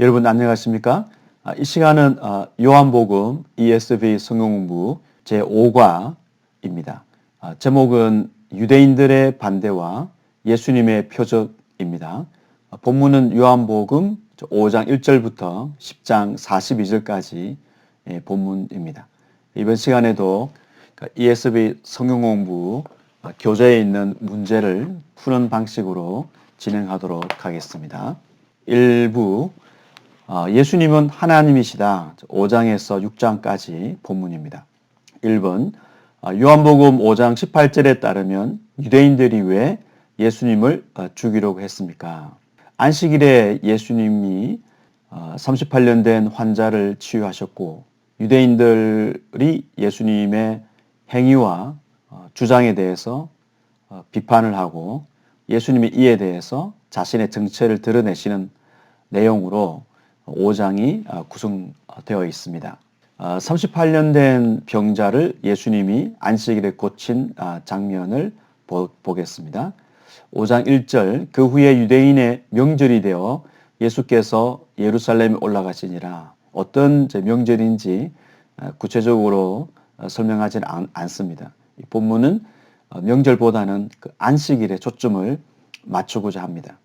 여러분 안녕하십니까? 이 시간은 요한복음 ESV 성경공부 제5과입니다. 제목은 유대인들의 반대와 예수님의 표적입니다. 본문은 요한복음 5장 1절부터 10장 42절까지 본문입니다. 이번 시간에도 ESV 성경공부 교재에 있는 문제를 푸는 방식으로 진행하도록 하겠습니다. 1부 예수님은 하나님이시다. 5장에서 6장까지 본문입니다. 1번 요한복음 5장 18절에 따르면 유대인들이 왜 예수님을 죽이려고 했습니까? 안식일에 예수님이 38년 된 환자를 치유하셨고 유대인들이 예수님의 행위와 주장에 대해서 비판을 하고 예수님이 이에 대해서 자신의 정체를 드러내시는 내용으로 5장이 구성되어 있습니다. 38년 된 병자를 예수님이 안식일에 고친 장면을 보겠습니다. 5장 1절 그 후에 유대인의 명절이 되어 예수께서 예루살렘에 올라가시니라. 어떤 명절인지 구체적으로 설명하지는 않습니다. 이 본문은 명절보다는 그 안식일에 초점을 맞추고자 합니다.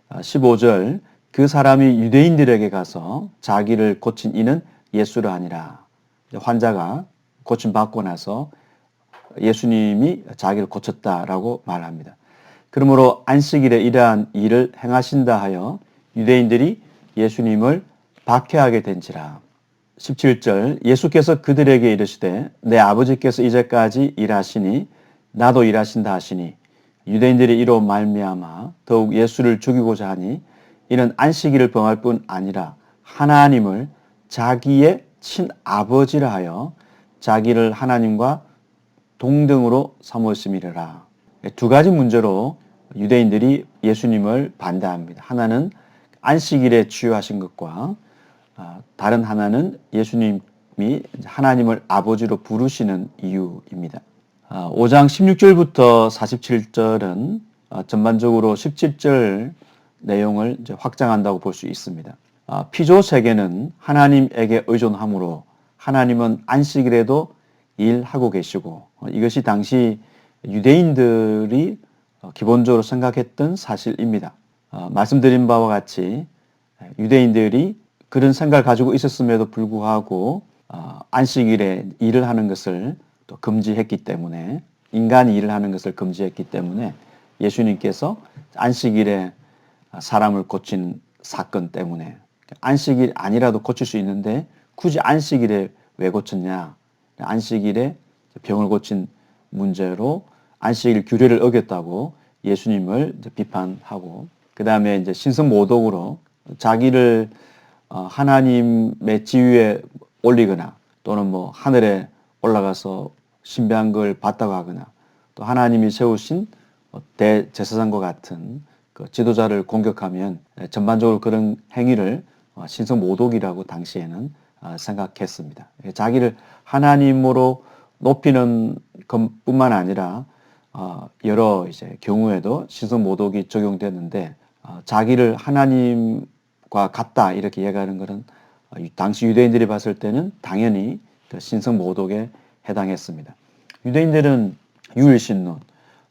15절 그 사람이 유대인들에게 가서 자기를 고친 이는 예수라 하니라. 환자가 고침받고 나서 예수님이 자기를 고쳤다라고 말합니다. 그러므로 안식일에 이러한 일을 행하신다 하여 유대인들이 예수님을 박해하게 된지라. 17절 예수께서 그들에게 이르시되 내 아버지께서 이제까지 일하시니 나도 일하신다 하시니 유대인들이 이로 말미암아 더욱 예수를 죽이고자 하니 이는 안식일을 범할 뿐 아니라 하나님을 자기의 친아버지라 하여 자기를 하나님과 동등으로 삼으심이라. 두 가지 문제로 유대인들이 예수님을 반대합니다. 하나는 안식일에 치유하신 것과 다른 하나는 예수님이 하나님을 아버지로 부르시는 이유입니다. 5장 16절부터 47절은 전반적으로 17절 내용을 이제 확장한다고 볼 수 있습니다. 피조 세계는 하나님에게 의존하므로 하나님은 안식일에도 일하고 계시고 이것이 당시 유대인들이 기본적으로 생각했던 사실입니다. 말씀드린 바와 같이 유대인들이 그런 생각을 가지고 있었음에도 불구하고 안식일에 일을 하는 것을 또 금지했기 때문에 인간이 일을 하는 것을 금지했기 때문에 예수님께서 안식일에 사람을 고친 사건 때문에 안식일 아니라도 고칠 수 있는데 굳이 안식일에 왜 고쳤냐? 안식일에 병을 고친 문제로 안식일 규례를 어겼다고 예수님을 비판하고 그 다음에 이제 신성모독으로 자기를 하나님의 지위에 올리거나 또는 뭐 하늘에 올라가서 신비한 걸 봤다고 하거나 또 하나님이 세우신 대제사장과 같은 그 지도자를 공격하면 전반적으로 그런 행위를 신성모독이라고 당시에는 생각했습니다. 자기를 하나님으로 높이는 것뿐만 아니라 여러 이제 경우에도 신성모독이 적용되는데 자기를 하나님과 같다 이렇게 얘기하는 것은 당시 유대인들이 봤을 때는 당연히 신성모독에 해당했습니다. 유대인들은 유일신론,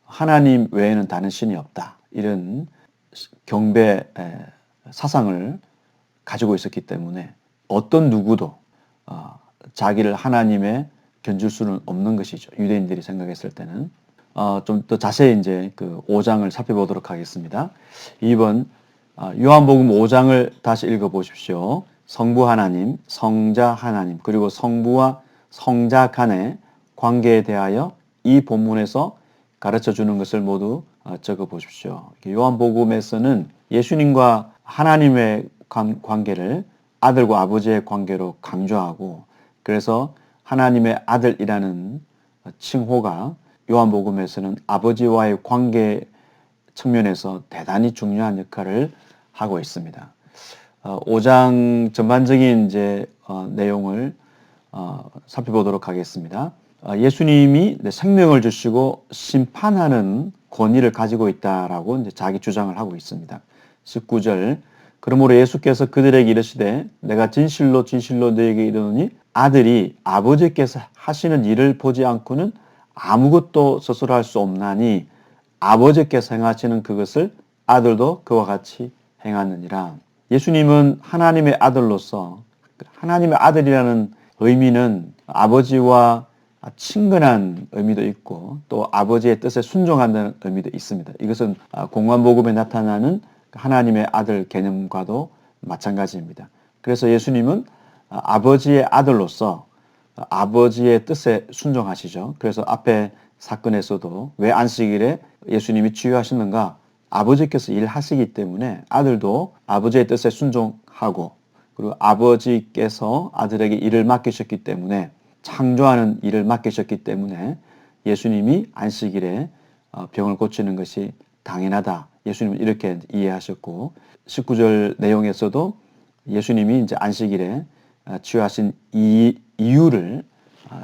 하나님 외에는 다른 신이 없다 이런 경배 사상을 가지고 있었기 때문에 어떤 누구도 자기를 하나님에 견줄 수는 없는 것이죠. 유대인들이 생각했을 때는. 좀 더 자세히 이제 그 5장을 살펴보도록 하겠습니다. 2번 요한복음 5장을 다시 읽어보십시오. 성부 하나님, 성자 하나님, 그리고 성부와 성자 간의 관계에 대하여 이 본문에서 가르쳐 주는 것을 모두 적어 보십시오. 요한복음에서는 예수님과 하나님의 관계를 아들과 아버지의 관계로 강조하고 그래서 하나님의 아들이라는 칭호가 요한복음에서는 아버지와의 관계 측면에서 대단히 중요한 역할을 하고 있습니다. 5장 전반적인 이제 내용을 살펴보도록 하겠습니다. 예수님이 생명을 주시고 심판하는 권위를 가지고 있다라고 이제 자기 주장을 하고 있습니다. 19절 그러므로 예수께서 그들에게 이르시되 내가 진실로 진실로 너에게 이르노니 아들이 아버지께서 하시는 일을 보지 않고는 아무것도 스스로 할 수 없나니 아버지께서 행하시는 그것을 아들도 그와 같이 행하느니라. 예수님은 하나님의 아들로서 하나님의 아들이라는 의미는 아버지와 친근한 의미도 있고 또 아버지의 뜻에 순종한다는 의미도 있습니다. 이것은 공관복음에 나타나는 하나님의 아들 개념과도 마찬가지입니다. 그래서 예수님은 아버지의 아들로서 아버지의 뜻에 순종하시죠. 그래서 앞에 사건에서도 왜 안식일에 예수님이 치유하시는가? 아버지께서 일하시기 때문에 아들도 아버지의 뜻에 순종하고 그리고 아버지께서 아들에게 일을 맡기셨기 때문에 창조하는 일을 맡기셨기 때문에 예수님이 안식일에 병을 고치는 것이 당연하다. 예수님은 이렇게 이해하셨고 19절 내용에서도 예수님이 이제 안식일에 치유하신 이유를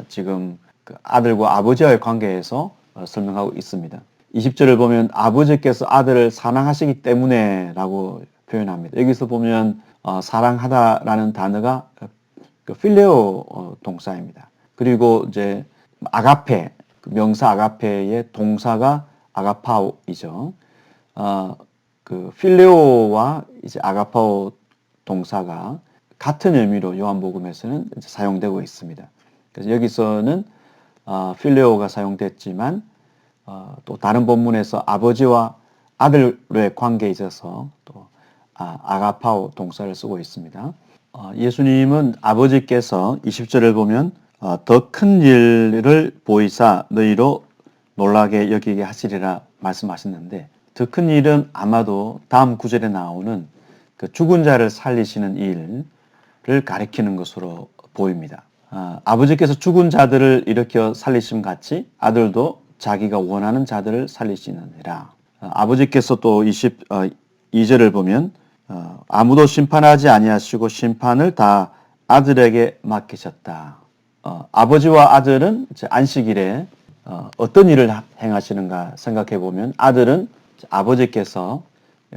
지금 그 아들과 아버지와의 관계에서 설명하고 있습니다. 20절을 보면 아버지께서 아들을 사랑하시기 때문에 라고 표현합니다. 여기서 보면 사랑하다라는 단어가 그 필레오 동사입니다. 그리고 이제 아가페, 명사 아가페의 동사가 아가파오이죠. 그 필레오와 이제 아가파오 동사가 같은 의미로 요한복음에서는 이제 사용되고 있습니다. 그래서 여기서는 필레오가 사용됐지만 또 다른 본문에서 아버지와 아들의 관계에 있어서 또 아가파오 동사를 쓰고 있습니다. 예수님은 아버지께서 20절을 보면 더 큰 일을 보이사 너희로 놀라게 여기게 하시리라 말씀하셨는데 더 큰 일은 아마도 다음 구절에 나오는 그 죽은 자를 살리시는 일을 가리키는 것으로 보입니다. 아버지께서 죽은 자들을 일으켜 살리심 같이 아들도 자기가 원하는 자들을 살리시느니라. 아버지께서 또 22절을 보면 아무도 심판하지 아니하시고 심판을 다 아들에게 맡기셨다. 아버지와 아들은 안식일에 어떤 일을 행하시는가 생각해 보면 아들은 아버지께서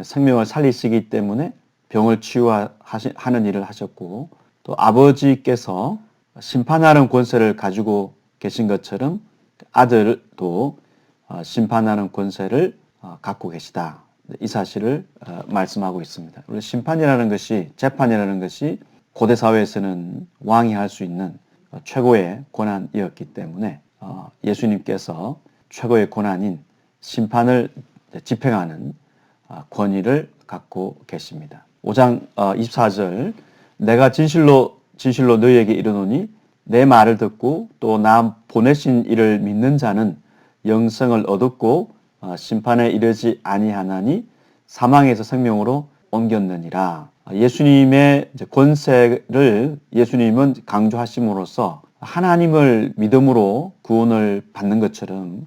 생명을 살리시기 때문에 병을 치유하는 일을 하셨고 또 아버지께서 심판하는 권세를 가지고 계신 것처럼 아들도 심판하는 권세를 갖고 계시다. 이 사실을 말씀하고 있습니다. 우리 심판이라는 것이 재판이라는 것이 고대 사회에서는 왕이 할 수 있는 최고의 권한이었기 때문에 예수님께서 최고의 권한인 심판을 집행하는 권위를 갖고 계십니다. 5장 24절 내가 진실로 진실로 너희에게 이르노니 내 말을 듣고 또 나 보내신 이를 믿는 자는 영생을 얻었고 심판에 이르지 아니하나니 사망에서 생명으로 옮겼느니라. 예수님의 권세를 예수님은 강조하심으로써 하나님을 믿음으로 구원을 받는 것처럼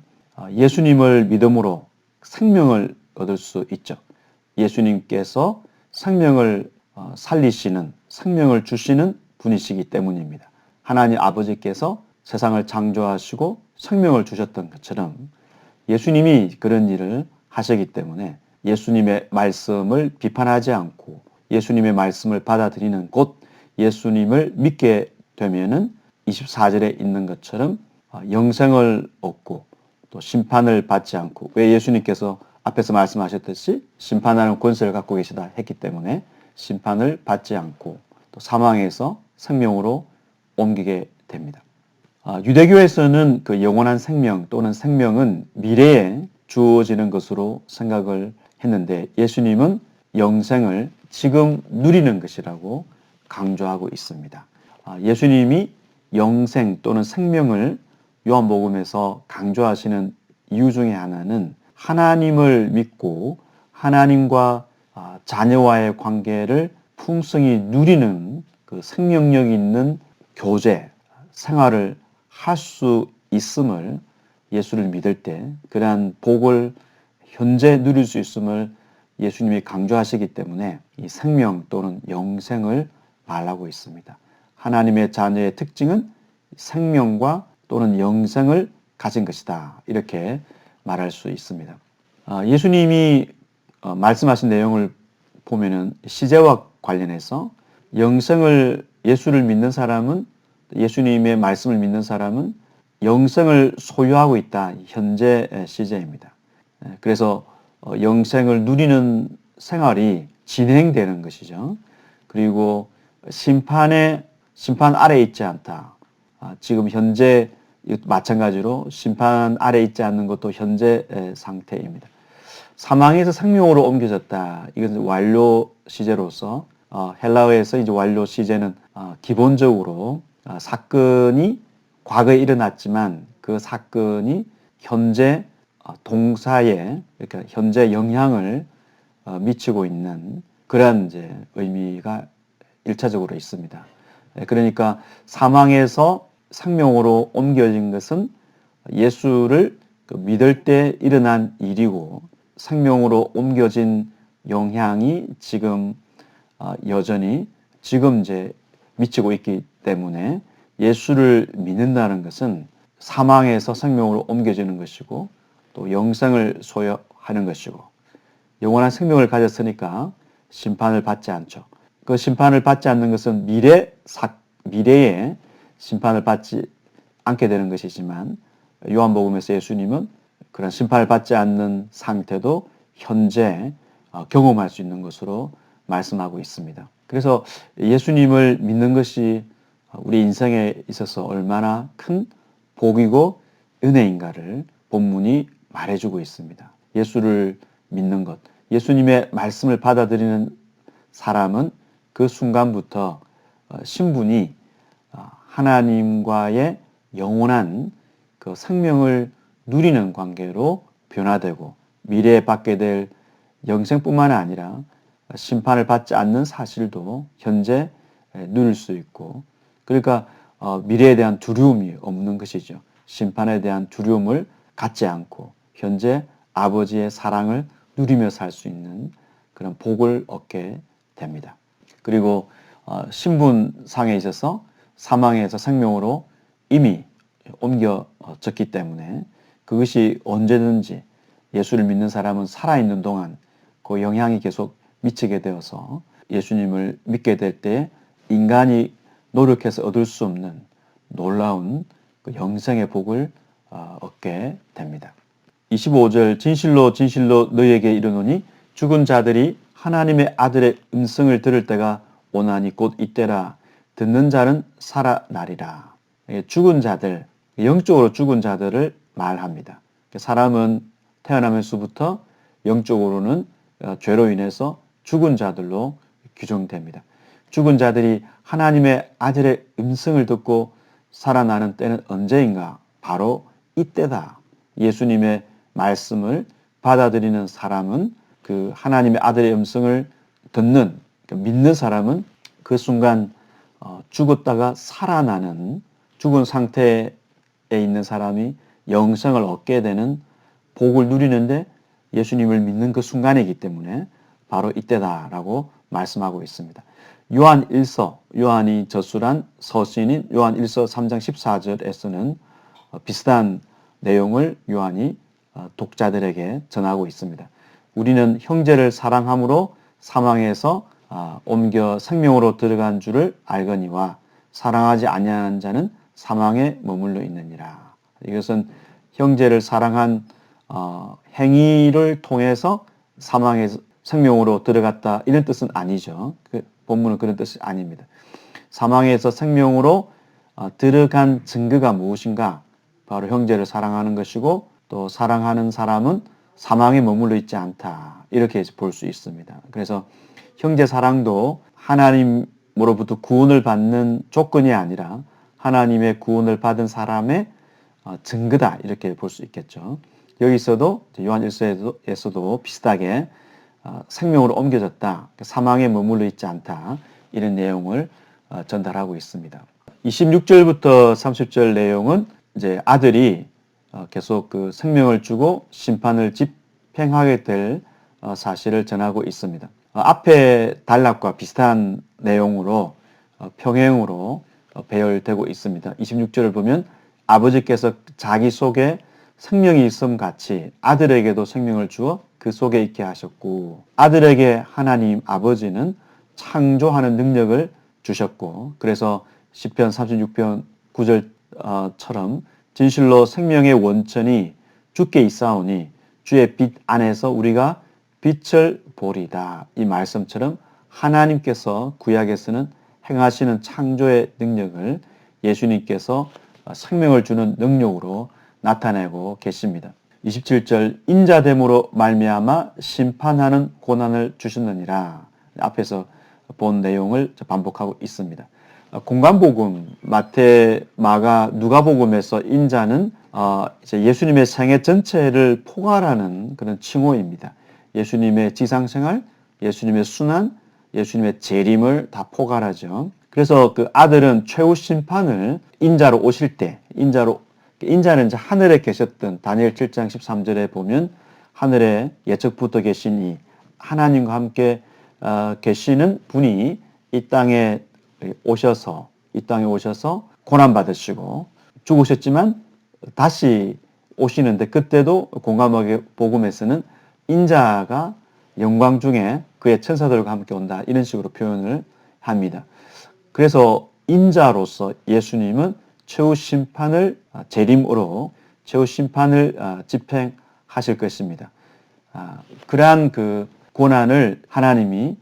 예수님을 믿음으로 생명을 얻을 수 있죠. 예수님께서 생명을 살리시는, 생명을 주시는 분이시기 때문입니다. 하나님 아버지께서 세상을 창조하시고 생명을 주셨던 것처럼 예수님이 그런 일을 하시기 때문에 예수님의 말씀을 비판하지 않고 예수님의 말씀을 받아들이는 곧 예수님을 믿게 되면은 24절에 있는 것처럼 영생을 얻고 또 심판을 받지 않고 왜 예수님께서 앞에서 말씀하셨듯이 심판하는 권세를 갖고 계시다 했기 때문에 심판을 받지 않고 또 사망에서 생명으로 옮기게 됩니다. 유대교에서는 그 영원한 생명 또는 생명은 미래에 주어지는 것으로 생각을 했는데 예수님은 영생을 지금 누리는 것이라고 강조하고 있습니다. 예수님이 영생 또는 생명을 요한복음에서 강조하시는 이유 중에 하나는 하나님을 믿고 하나님과 자녀와의 관계를 풍성히 누리는 그 생명력 있는 교제, 생활을 할 수 있음을 예수를 믿을 때 그러한 복을 현재 누릴 수 있음을 예수님이 강조하시기 때문에 이 생명 또는 영생을 말하고 있습니다. 하나님의 자녀의 특징은 생명과 또는 영생을 가진 것이다. 이렇게 말할 수 있습니다. 예수님이 말씀하신 내용을 보면은 시제와 관련해서 영생을 예수를 믿는 사람은 예수님의 말씀을 믿는 사람은 영생을 소유하고 있다. 현재 시제입니다. 그래서 영생을 누리는 생활이 진행되는 것이죠. 그리고 심판 아래에 있지 않다. 지금 현재 마찬가지로 심판 아래에 있지 않는 것도 현재 상태입니다. 사망에서 생명으로 옮겨졌다. 이것은 완료 시제로서 헬라어에서 이제 완료 시제는 기본적으로 사건이 과거에 일어났지만 그 사건이 현재 동사에 이렇게 현재 영향을 미치고 있는 그런 이제 의미가 일차적으로 있습니다. 그러니까 사망에서 생명으로 옮겨진 것은 예수를 믿을 때 일어난 일이고 생명으로 옮겨진 영향이 지금 여전히 지금 이제 미치고 있기 때문에 예수를 믿는다는 것은 사망에서 생명으로 옮겨지는 것이고 또 영생을 소유하는 것이고 영원한 생명을 가졌으니까 심판을 받지 않죠. 그 심판을 받지 않는 것은 미래에 심판을 받지 않게 되는 것이지만 요한복음에서 예수님은 그런 심판을 받지 않는 상태도 현재 경험할 수 있는 것으로 말씀하고 있습니다. 그래서 예수님을 믿는 것이 우리 인생에 있어서 얼마나 큰 복이고 은혜인가를 본문이 말해주고 있습니다. 예수를 믿는 것, 예수님의 말씀을 받아들이는 사람은 그 순간부터 신분이 하나님과의 영원한 그 생명을 누리는 관계로 변화되고 미래에 받게 될 영생뿐만 아니라 심판을 받지 않는 사실도 현재 누릴 수 있고 그러니까 미래에 대한 두려움이 없는 것이죠. 심판에 대한 두려움을 갖지 않고 현재 아버지의 사랑을 누리며 살 수 있는 그런 복을 얻게 됩니다. 그리고 신분상에 있어서 사망에서 생명으로 이미 옮겨졌기 때문에 그것이 언제든지 예수를 믿는 사람은 살아있는 동안 그 영향이 계속 미치게 되어서 예수님을 믿게 될 때 인간이 노력해서 얻을 수 없는 놀라운 그 영생의 복을 얻게 됩니다. 25절 진실로 진실로 너희에게 이르노니 죽은 자들이 하나님의 아들의 음성을 들을 때가 오나니 곧 이때라 듣는 자는 살아나리라. 죽은 자들, 영적으로 죽은 자들을 말합니다. 사람은 태어나면서부터 영적으로는 죄로 인해서 죽은 자들로 규정됩니다. 죽은 자들이 하나님의 아들의 음성을 듣고 살아나는 때는 언제인가? 바로 이때다. 예수님의 말씀을 받아들이는 사람은 그 하나님의 아들의 음성을 듣는, 믿는 사람은 그 순간 죽었다가 살아나는 죽은 상태에 있는 사람이 영생을 얻게 되는 복을 누리는데 예수님을 믿는 그 순간이기 때문에 바로 이때다라고 말씀하고 있습니다. 요한 1서, 요한이 저술한 서신인 요한 1서 3장 14절에서는 비슷한 내용을 요한이 독자들에게 전하고 있습니다. 우리는 형제를 사랑함으로 사망에서 옮겨 생명으로 들어간 줄을 알거니와 사랑하지 아니하는 자는 사망에 머물러 있느니라. 이것은 형제를 사랑한 행위를 통해서 사망에서 생명으로 들어갔다 이런 뜻은 아니죠. 그 본문은 그런 뜻이 아닙니다. 사망에서 생명으로 들어간 증거가 무엇인가? 바로 형제를 사랑하는 것이고 또 사랑하는 사람은 사망에 머물러 있지 않다. 이렇게 볼 수 있습니다. 그래서 형제 사랑도 하나님으로부터 구원을 받는 조건이 아니라 하나님의 구원을 받은 사람의 증거다. 이렇게 볼 수 있겠죠. 여기서도 요한 1서에서도 비슷하게 생명으로 옮겨졌다. 사망에 머물러 있지 않다. 이런 내용을 전달하고 있습니다. 26절부터 30절 내용은 이제 아들이 계속 그 생명을 주고 심판을 집행하게 될 사실을 전하고 있습니다. 앞에 단락과 비슷한 내용으로 평행으로 배열되고 있습니다. 26절을 보면 아버지께서 자기 속에 생명이 있음 같이 아들에게도 생명을 주어 그 속에 있게 하셨고 아들에게 하나님 아버지는 창조하는 능력을 주셨고 그래서 시편 36편 9절처럼 진실로 생명의 원천이 주께 있사오니 주의 빛 안에서 우리가 빛을 보리다. 이 말씀처럼 하나님께서 구약에서는 행하시는 창조의 능력을 예수님께서 생명을 주는 능력으로 나타내고 계십니다. 27절 인자됨으로 말미암아 심판하는 고난을 주셨느니라. 앞에서 본 내용을 반복하고 있습니다. 공간복음 마태, 마가, 누가복음에서 인자는 이제 예수님의 생애 전체를 포괄하는 그런 칭호입니다. 예수님의 지상생활, 예수님의 순환, 예수님의 재림을 다 포괄하죠. 그래서 그 아들은 최후 심판을 인자로 오실 때, 인자는 이제 하늘에 계셨던 다니엘 7장 13절에 보면 하늘에 예적부터 계신 이 하나님과 함께 계시는 분이 이 땅에 오셔서 고난 받으시고 죽으셨지만 다시 오시는데 그때도 공감복음에서는 인자가 영광 중에 그의 천사들과 함께 온다 이런 식으로 표현을 합니다. 그래서 인자로서 예수님은 최후 심판을 재림으로 최후 심판을 집행하실 것입니다. 그러한 그 고난을 하나님이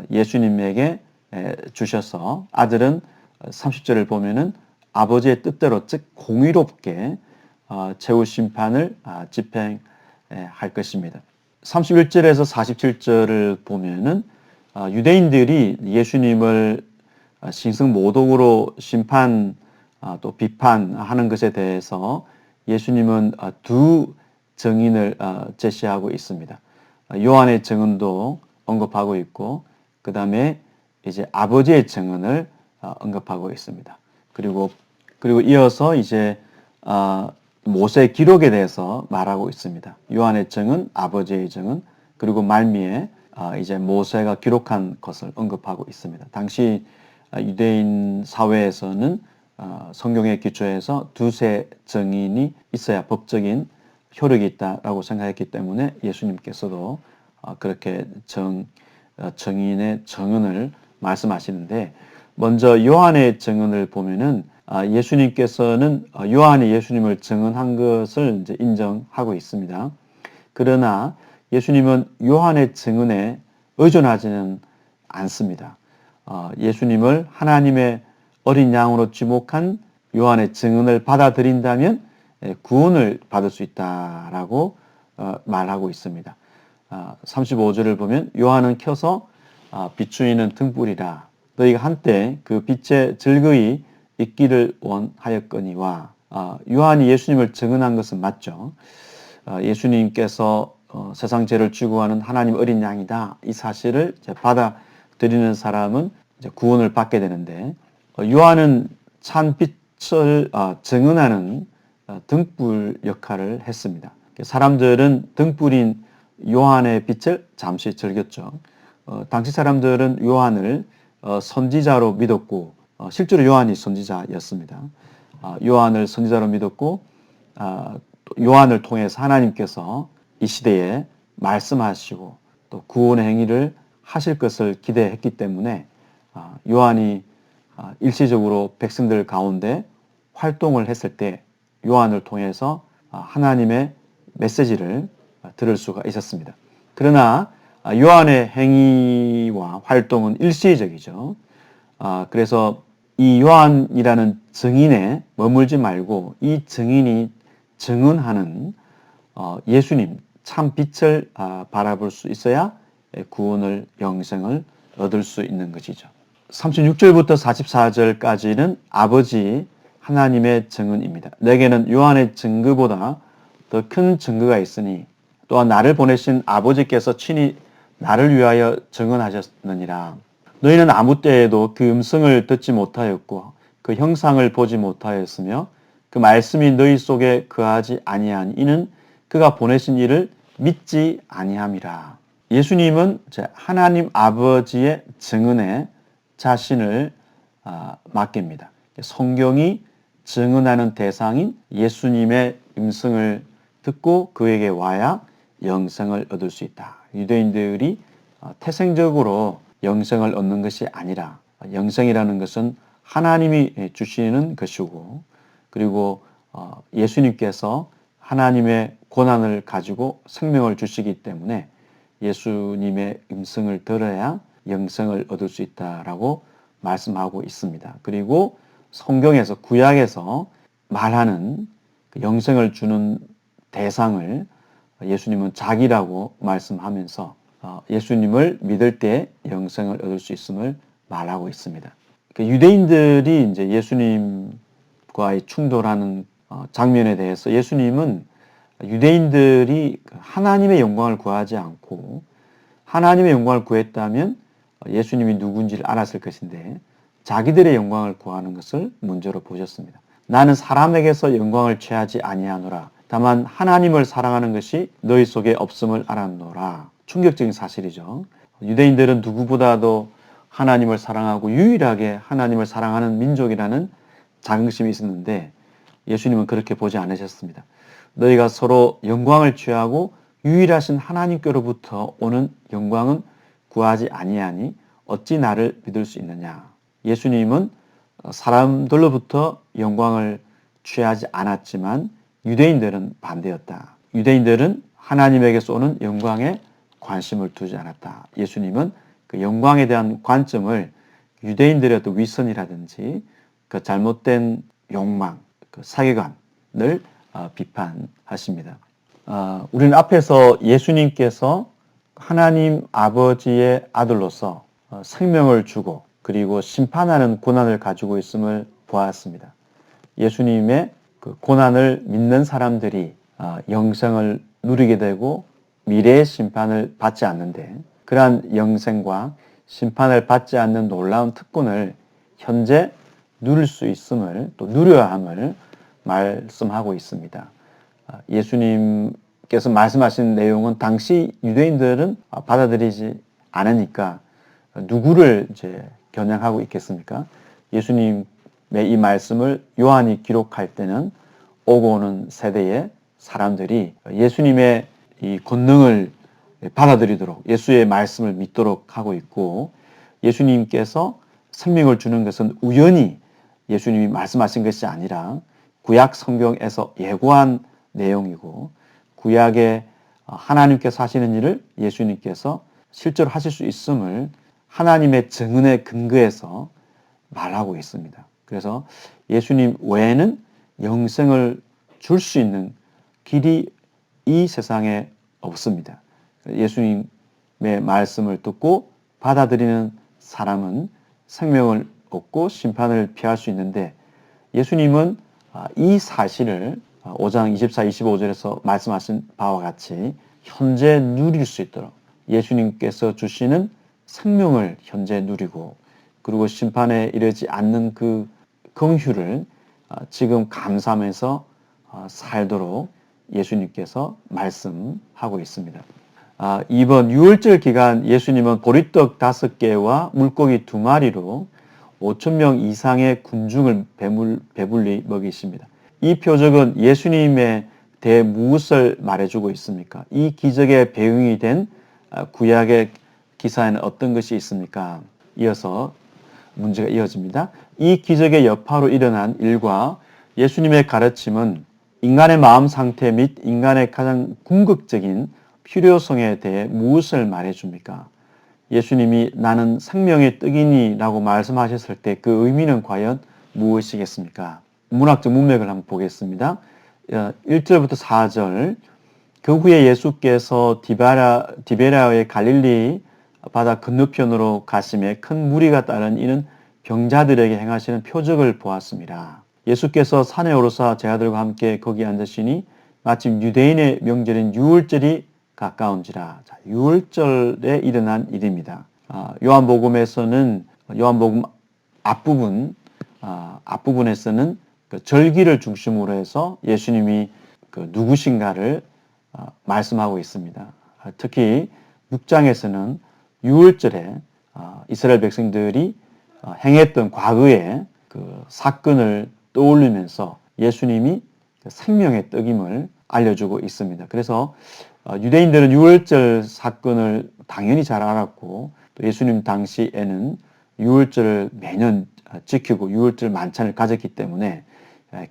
예수님에게 주셔서 아들은 30절을 보면은 아버지의 뜻대로 즉 공의롭게 최후 심판을 집행할 것입니다. 31절에서 47절을 보면은 유대인들이 예수님을 신성모독으로 심판 또 비판하는 것에 대해서 예수님은 두 증인을 제시하고 있습니다. 요한의 증언도 언급하고 있고 그 다음에 이제 아버지의 증언을 언급하고 있습니다. 그리고 이어서 이제 모세 기록에 대해서 말하고 있습니다. 요한의 증언, 아버지의 증언, 그리고 말미에 이제 모세가 기록한 것을 언급하고 있습니다. 당시 유대인 사회에서는 성경에 기초해서 두세 증인이 있어야 법적인 효력이 있다라고 생각했기 때문에 예수님께서도 그렇게 증인의 증언을 말씀하시는데 먼저 요한의 증언을 보면은 예수님께서는 요한이 예수님을 증언한 것을 이제 인정하고 있습니다. 그러나 예수님은 요한의 증언에 의존하지는 않습니다. 예수님을 하나님의 어린 양으로 지목한 요한의 증언을 받아들인다면 구원을 받을 수 있다라고 말하고 있습니다. 35절을 보면 요한은 켜서 비추이는 등불이라 너희가 한때 그 빛에 즐거이 있기를 원하였거니와 요한이 예수님을 증언한 것은 맞죠. 예수님께서 세상 죄를 지고 하는 하나님 어린 양이다. 이 사실을 이제 받아들이는 사람은 이제 구원을 받게 되는데 요한은 찬 빛을 증언하는 등불 역할을 했습니다. 사람들은 등불인 요한의 빛을 잠시 즐겼죠. 당시 사람들은 요한을 선지자로 믿었고 실제로 요한이 선지자였습니다. 요한을 선지자로 믿었고 요한을 통해서 하나님께서 이 시대에 말씀하시고 또 구원의 행위를 하실 것을 기대했기 때문에 요한이 일시적으로 백성들 가운데 활동을 했을 때 요한을 통해서 하나님의 메시지를 들을 수가 있었습니다. 그러나 요한의 행위와 활동은 일시적이죠. 그래서 이 요한이라는 증인에 머물지 말고 이 증인이 증언하는 예수님 참 빛을 바라볼 수 있어야 구원을 영생을 얻을 수 있는 것이죠. 36절부터 44절까지는 아버지 하나님의 증언입니다. 내게는 요한의 증거보다 더 큰 증거가 있으니 또한 나를 보내신 아버지께서 친히 나를 위하여 증언하셨느니라. 너희는 아무 때에도 그 음성을 듣지 못하였고 그 형상을 보지 못하였으며 그 말씀이 너희 속에 거하지 아니하니 이는 그가 보내신 이를 믿지 아니함이라. 예수님은 하나님 아버지의 증언에 자신을 맡깁니다. 성경이 증언하는 대상인 예수님의 음성을 듣고 그에게 와야 영생을 얻을 수 있다. 유대인들이 태생적으로 영생을 얻는 것이 아니라 영생이라는 것은 하나님이 주시는 것이고, 그리고 예수님께서 하나님의 고난을 가지고 생명을 주시기 때문에 예수님의 음성을 들어야 영생을 얻을 수 있다라고 말씀하고 있습니다. 그리고 성경에서, 구약에서 말하는 영생을 주는 대상을 예수님은 자기라고 말씀하면서 예수님을 믿을 때 영생을 얻을 수 있음을 말하고 있습니다. 유대인들이 이제 예수님과의 충돌하는 장면에 대해서 예수님은 유대인들이 하나님의 영광을 구하지 않고 하나님의 영광을 구했다면 예수님이 누군지를 알았을 것인데 자기들의 영광을 구하는 것을 문제로 보셨습니다. 나는 사람에게서 영광을 취하지 아니하노라. 다만 하나님을 사랑하는 것이 너희 속에 없음을 알았노라. 충격적인 사실이죠. 유대인들은 누구보다도 하나님을 사랑하고 유일하게 하나님을 사랑하는 민족이라는 자긍심이 있었는데 예수님은 그렇게 보지 않으셨습니다. 너희가 서로 영광을 취하고 유일하신 하나님께로부터 오는 영광은 구하지 아니하니 어찌 나를 믿을 수 있느냐. 예수님은 사람들로부터 영광을 취하지 않았지만 유대인들은 반대였다. 유대인들은 하나님에게서 오는 영광에 관심을 두지 않았다. 예수님은 그 영광에 대한 관점을 유대인들의 어떤 위선이라든지 그 잘못된 욕망, 그 사기관을 비판하십니다. 우리는 앞에서 예수님께서 하나님 아버지의 아들로서 생명을 주고 그리고 심판하는 고난을 가지고 있음을 보았습니다. 예수님의 그 고난을 믿는 사람들이 영생을 누리게 되고 미래의 심판을 받지 않는데 그러한 영생과 심판을 받지 않는 놀라운 특권을 현재 누릴 수 있음을 또 누려야 함을 말씀하고 있습니다. 예수님께서 말씀하신 내용은 당시 유대인들은 받아들이지 않으니까 누구를 이제 겨냥하고 있겠습니까? 예수님의 이 말씀을 요한이 기록할 때는 오고 오는 세대의 사람들이 예수님의 이 권능을 받아들이도록 예수의 말씀을 믿도록 하고 있고 예수님께서 생명을 주는 것은 우연히 예수님이 말씀하신 것이 아니라 구약 성경에서 예고한 내용이고 구약에 하나님께서 하시는 일을 예수님께서 실제로 하실 수 있음을 하나님의 증언에 근거해서 말하고 있습니다. 그래서 예수님 외에는 영생을 줄 수 있는 길이 이 세상에 없습니다. 예수님의 말씀을 듣고 받아들이는 사람은 생명을 얻고 심판을 피할 수 있는데 예수님은 이 사실을 5장 24, 25절에서 말씀하신 바와 같이 현재 누릴 수 있도록 예수님께서 주시는 생명을 현재 누리고 그리고 심판에 이르지 않는 그 긍휼을 지금 감사하면서 살도록 예수님께서 말씀하고 있습니다. 이번 유월절 기간 예수님은 보리떡 5개와 물고기 2마리로 5,000명 이상의 군중을 배불리 먹이십니다. 이 표적은 예수님에 대해 무엇을 말해주고 있습니까? 이 기적의 배경이 된 구약의 기사에는 어떤 것이 있습니까? 이어서 문제가 이어집니다. 이 기적의 여파로 일어난 일과 예수님의 가르침은 인간의 마음 상태 및 인간의 가장 궁극적인 필요성에 대해 무엇을 말해줍니까? 예수님이 나는 생명의 떡이니 라고 말씀하셨을 때 그 의미는 과연 무엇이겠습니까? 문학적 문맥을 한번 보겠습니다. 1절부터 4절 그 후에 예수께서 디베랴의 갈릴리 바다 건너편으로 가심에 큰 무리가 따른 이는 병자들에게 행하시는 표적을 보았습니다. 예수께서 산에 오르사 제자들과 함께 거기 앉으시니 마침 유대인의 명절인 유월절이 가까운지라. 유월절에 일어난 일입니다. 요한복음에서는 요한복음 앞부분에서는 그 절기를 중심으로 해서 예수님이 그 누구신가를 말씀하고 있습니다. 특히 6장에서는 유월절에 이스라엘 백성들이 행했던 과거의 그 사건을 떠올리면서 예수님이 생명의 떡임을 알려주고 있습니다. 그래서 유대인들은 유월절 사건을 당연히 잘 알았고 또 예수님 당시에는 유월절을 매년 지키고 유월절 만찬을 가졌기 때문에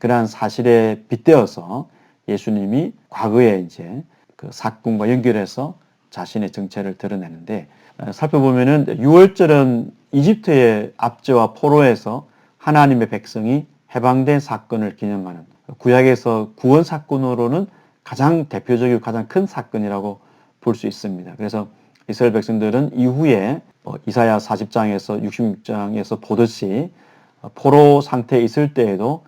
그러한 사실에 빗대어서 예수님이 과거에 이제 그 사건과 연결해서 자신의 정체를 드러내는데 살펴보면은 유월절은 이집트의 압제와 포로에서 하나님의 백성이 해방된 사건을 기념하는 구약에서 구원 사건으로는 가장 대표적이고 가장 큰 사건이라고 볼 수 있습니다. 그래서 이스라엘 백성들은 이후에 이사야 40장에서 66장에서 보듯이 포로 상태에 있을 때에도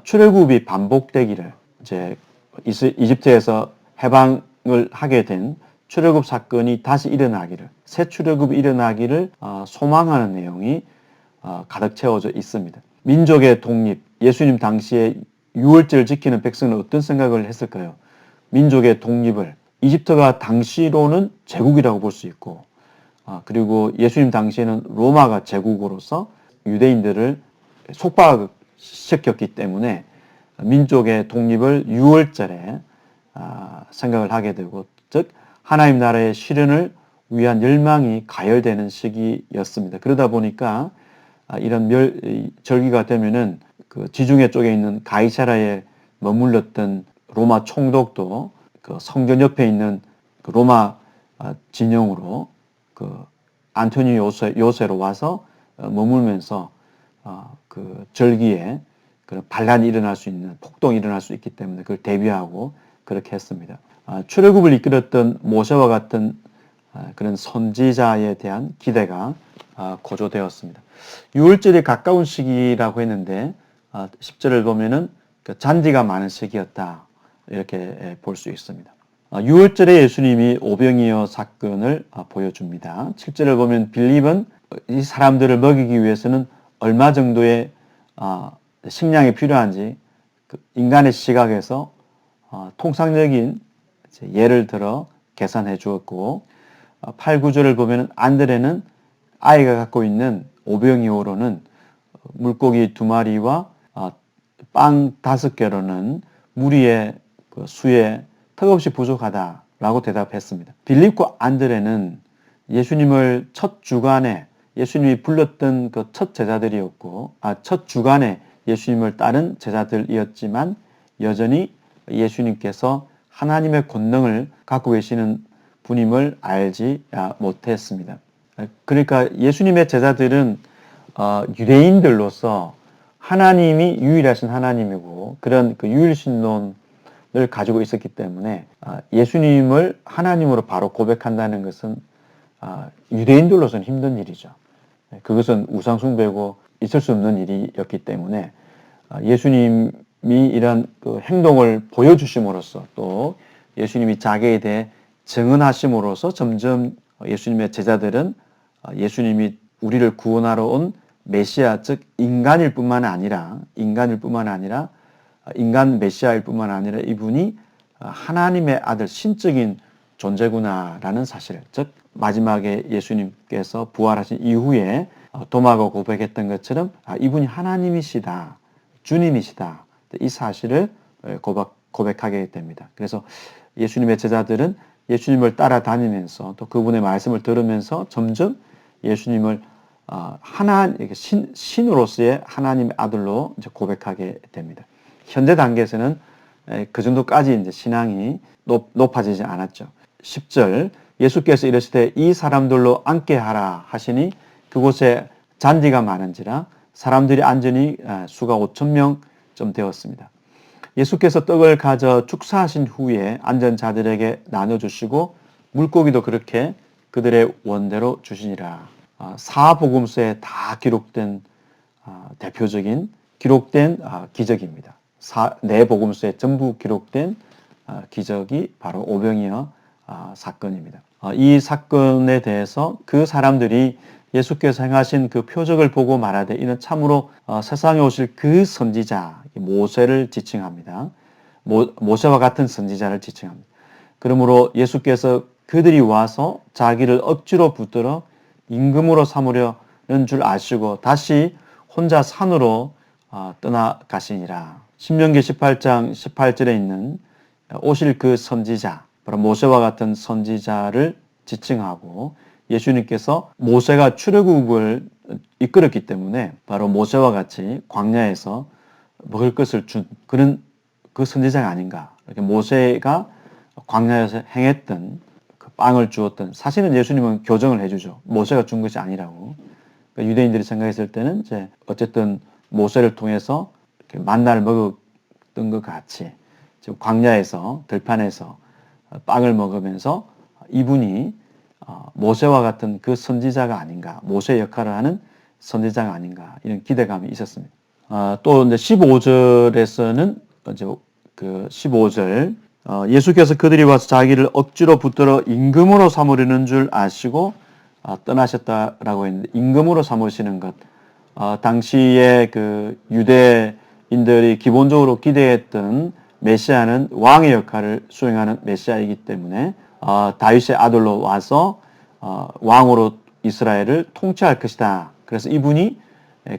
출애굽이 반복되기를 이제 이집트에서 해방을 하게 된 출애굽 사건이 다시 일어나기를 새 출애굽이 일어나기를 소망하는 내용이 가득 채워져 있습니다. 민족의 독립, 예수님 당시에 유월절을 지키는 백성은 어떤 생각을 했을까요? 민족의 독립을 이집트가 당시로는 제국이라고 볼 수 있고 그리고 예수님 당시에는 로마가 제국으로서 유대인들을 속박시켰기 때문에 민족의 독립을 유월절에 생각을 하게 되고 즉 하나님 나라의 실현을 위한 열망이 가열되는 시기였습니다. 그러다 보니까 이런 절기가 되면은 그 지중해 쪽에 있는 가이사라에 머물렀던 로마 총독도 그 성전 옆에 있는 그 로마 진영으로 그 안토니 요새로 와서 머물면서 그 절기에 그런 반란이 일어날 수 있는 폭동이 일어날 수 있기 때문에 그걸 대비하고 그렇게 했습니다. 출애굽을 이끌었던 모세와 같은 그런 선지자에 대한 기대가 고조되었습니다. 유월절이 가까운 시기라고 했는데 10절을 보면은 잔디가 많은 시기였다 이렇게 볼 수 있습니다. 유월절에 예수님이 오병이어 사건을 보여줍니다. 7절을 보면 빌립은 이 사람들을 먹이기 위해서는 얼마 정도의 식량이 필요한지 인간의 시각에서 통상적인 예를 들어 계산해 주었고 8, 9절을 보면 안드레는 아이가 갖고 있는 오병이어로는 물고기 2마리와 빵 5개로는 무리의 그 수에 턱없이 부족하다라고 대답했습니다. 빌립과 안드레는 예수님을 첫 주간에 예수님이 불렀던 그 첫 제자들이었고 첫 주간에 예수님을 따른 제자들이었지만 여전히 예수님께서 하나님의 권능을 갖고 계시는 분임을 알지 못했습니다. 그러니까 예수님의 제자들은 유대인들로서 하나님이 유일하신 하나님이고 그런 그 유일신론을 가지고 있었기 때문에 예수님을 하나님으로 바로 고백한다는 것은 유대인들로서는 힘든 일이죠. 그것은 우상숭배고 있을 수 없는 일이었기 때문에 예수님이 이런 그 행동을 보여주심으로써 또 예수님이 자기에 대해 증언하심으로써 점점 예수님의 제자들은 예수님이 우리를 구원하러 온 메시아 즉 인간 메시아일 뿐만 아니라 이분이 하나님의 아들 신적인 존재구나라는 사실 즉 마지막에 예수님께서 부활하신 이후에 도마가 고백했던 것처럼 이분이 하나님이시다 주님이시다 이 사실을 고백하게 됩니다. 그래서 예수님의 제자들은 예수님을 따라다니면서 또 그분의 말씀을 들으면서 점점 예수님을 신으로서의 하나님의 아들로 이제 고백하게 됩니다. 현재 단계에서는 그 정도까지 이제 신앙이 높아지지 않았죠. 10절 예수께서 이르시되 이 사람들로 앉게 하라 하시니 그곳에 잔디가 많은지라 사람들이 앉으니 수가 5,000명쯤 되었습니다. 예수께서 떡을 가져 축사하신 후에 앉은 자들에게 나눠주시고 물고기도 그렇게 그들의 원대로 주시니라. 사복음서에 다 기록된 대표적인 기록된 기적입니다. 네 복음서에 전부 기록된 기적이 바로 오병이어 사건입니다. 이 사건에 대해서 그 사람들이 예수께서 행하신 그 표적을 보고 말하되 이는 참으로 세상에 오실 그 선지자 모세를 지칭합니다. 모세와 같은 선지자를 지칭합니다. 그러므로 예수께서 그들이 와서 자기를 억지로 붙들어 임금으로 삼으려는 줄 아시고 다시 혼자 산으로 떠나가시니라. 신명기 18장 18절에 있는 오실 그 선지자 바로 모세와 같은 선지자를 지칭하고 예수님께서 모세가 출애굽을 이끌었기 때문에 바로 모세와 같이 광야에서 먹을 것을 준 그런 그 선지자가 아닌가. 이렇게 모세가 광야에서 행했던 그 빵을 주었던 사실은 예수님은 교정을 해주죠. 모세가 준 것이 아니라고. 그러니까 유대인들이 생각했을 때는 이제 어쨌든 모세를 통해서 이렇게 만나를 먹었던 것 같이 지금 광야에서 들판에서 빵을 먹으면서 이분이 모세와 같은 그 선지자가 아닌가, 모세 역할을 하는 선지자가 아닌가 이런 기대감이 있었습니다. 또 이제 15절에서는 이제 그 15절 예수께서 그들이 와서 자기를 억지로 붙들어 임금으로 삼으려는 줄 아시고 떠나셨다라고 했는데 임금으로 삼으시는 것 당시에 그 유대인들이 기본적으로 기대했던 메시아는 왕의 역할을 수행하는 메시아이기 때문에 다윗의 아들로 와서 왕으로 이스라엘을 통치할 것이다. 그래서 이분이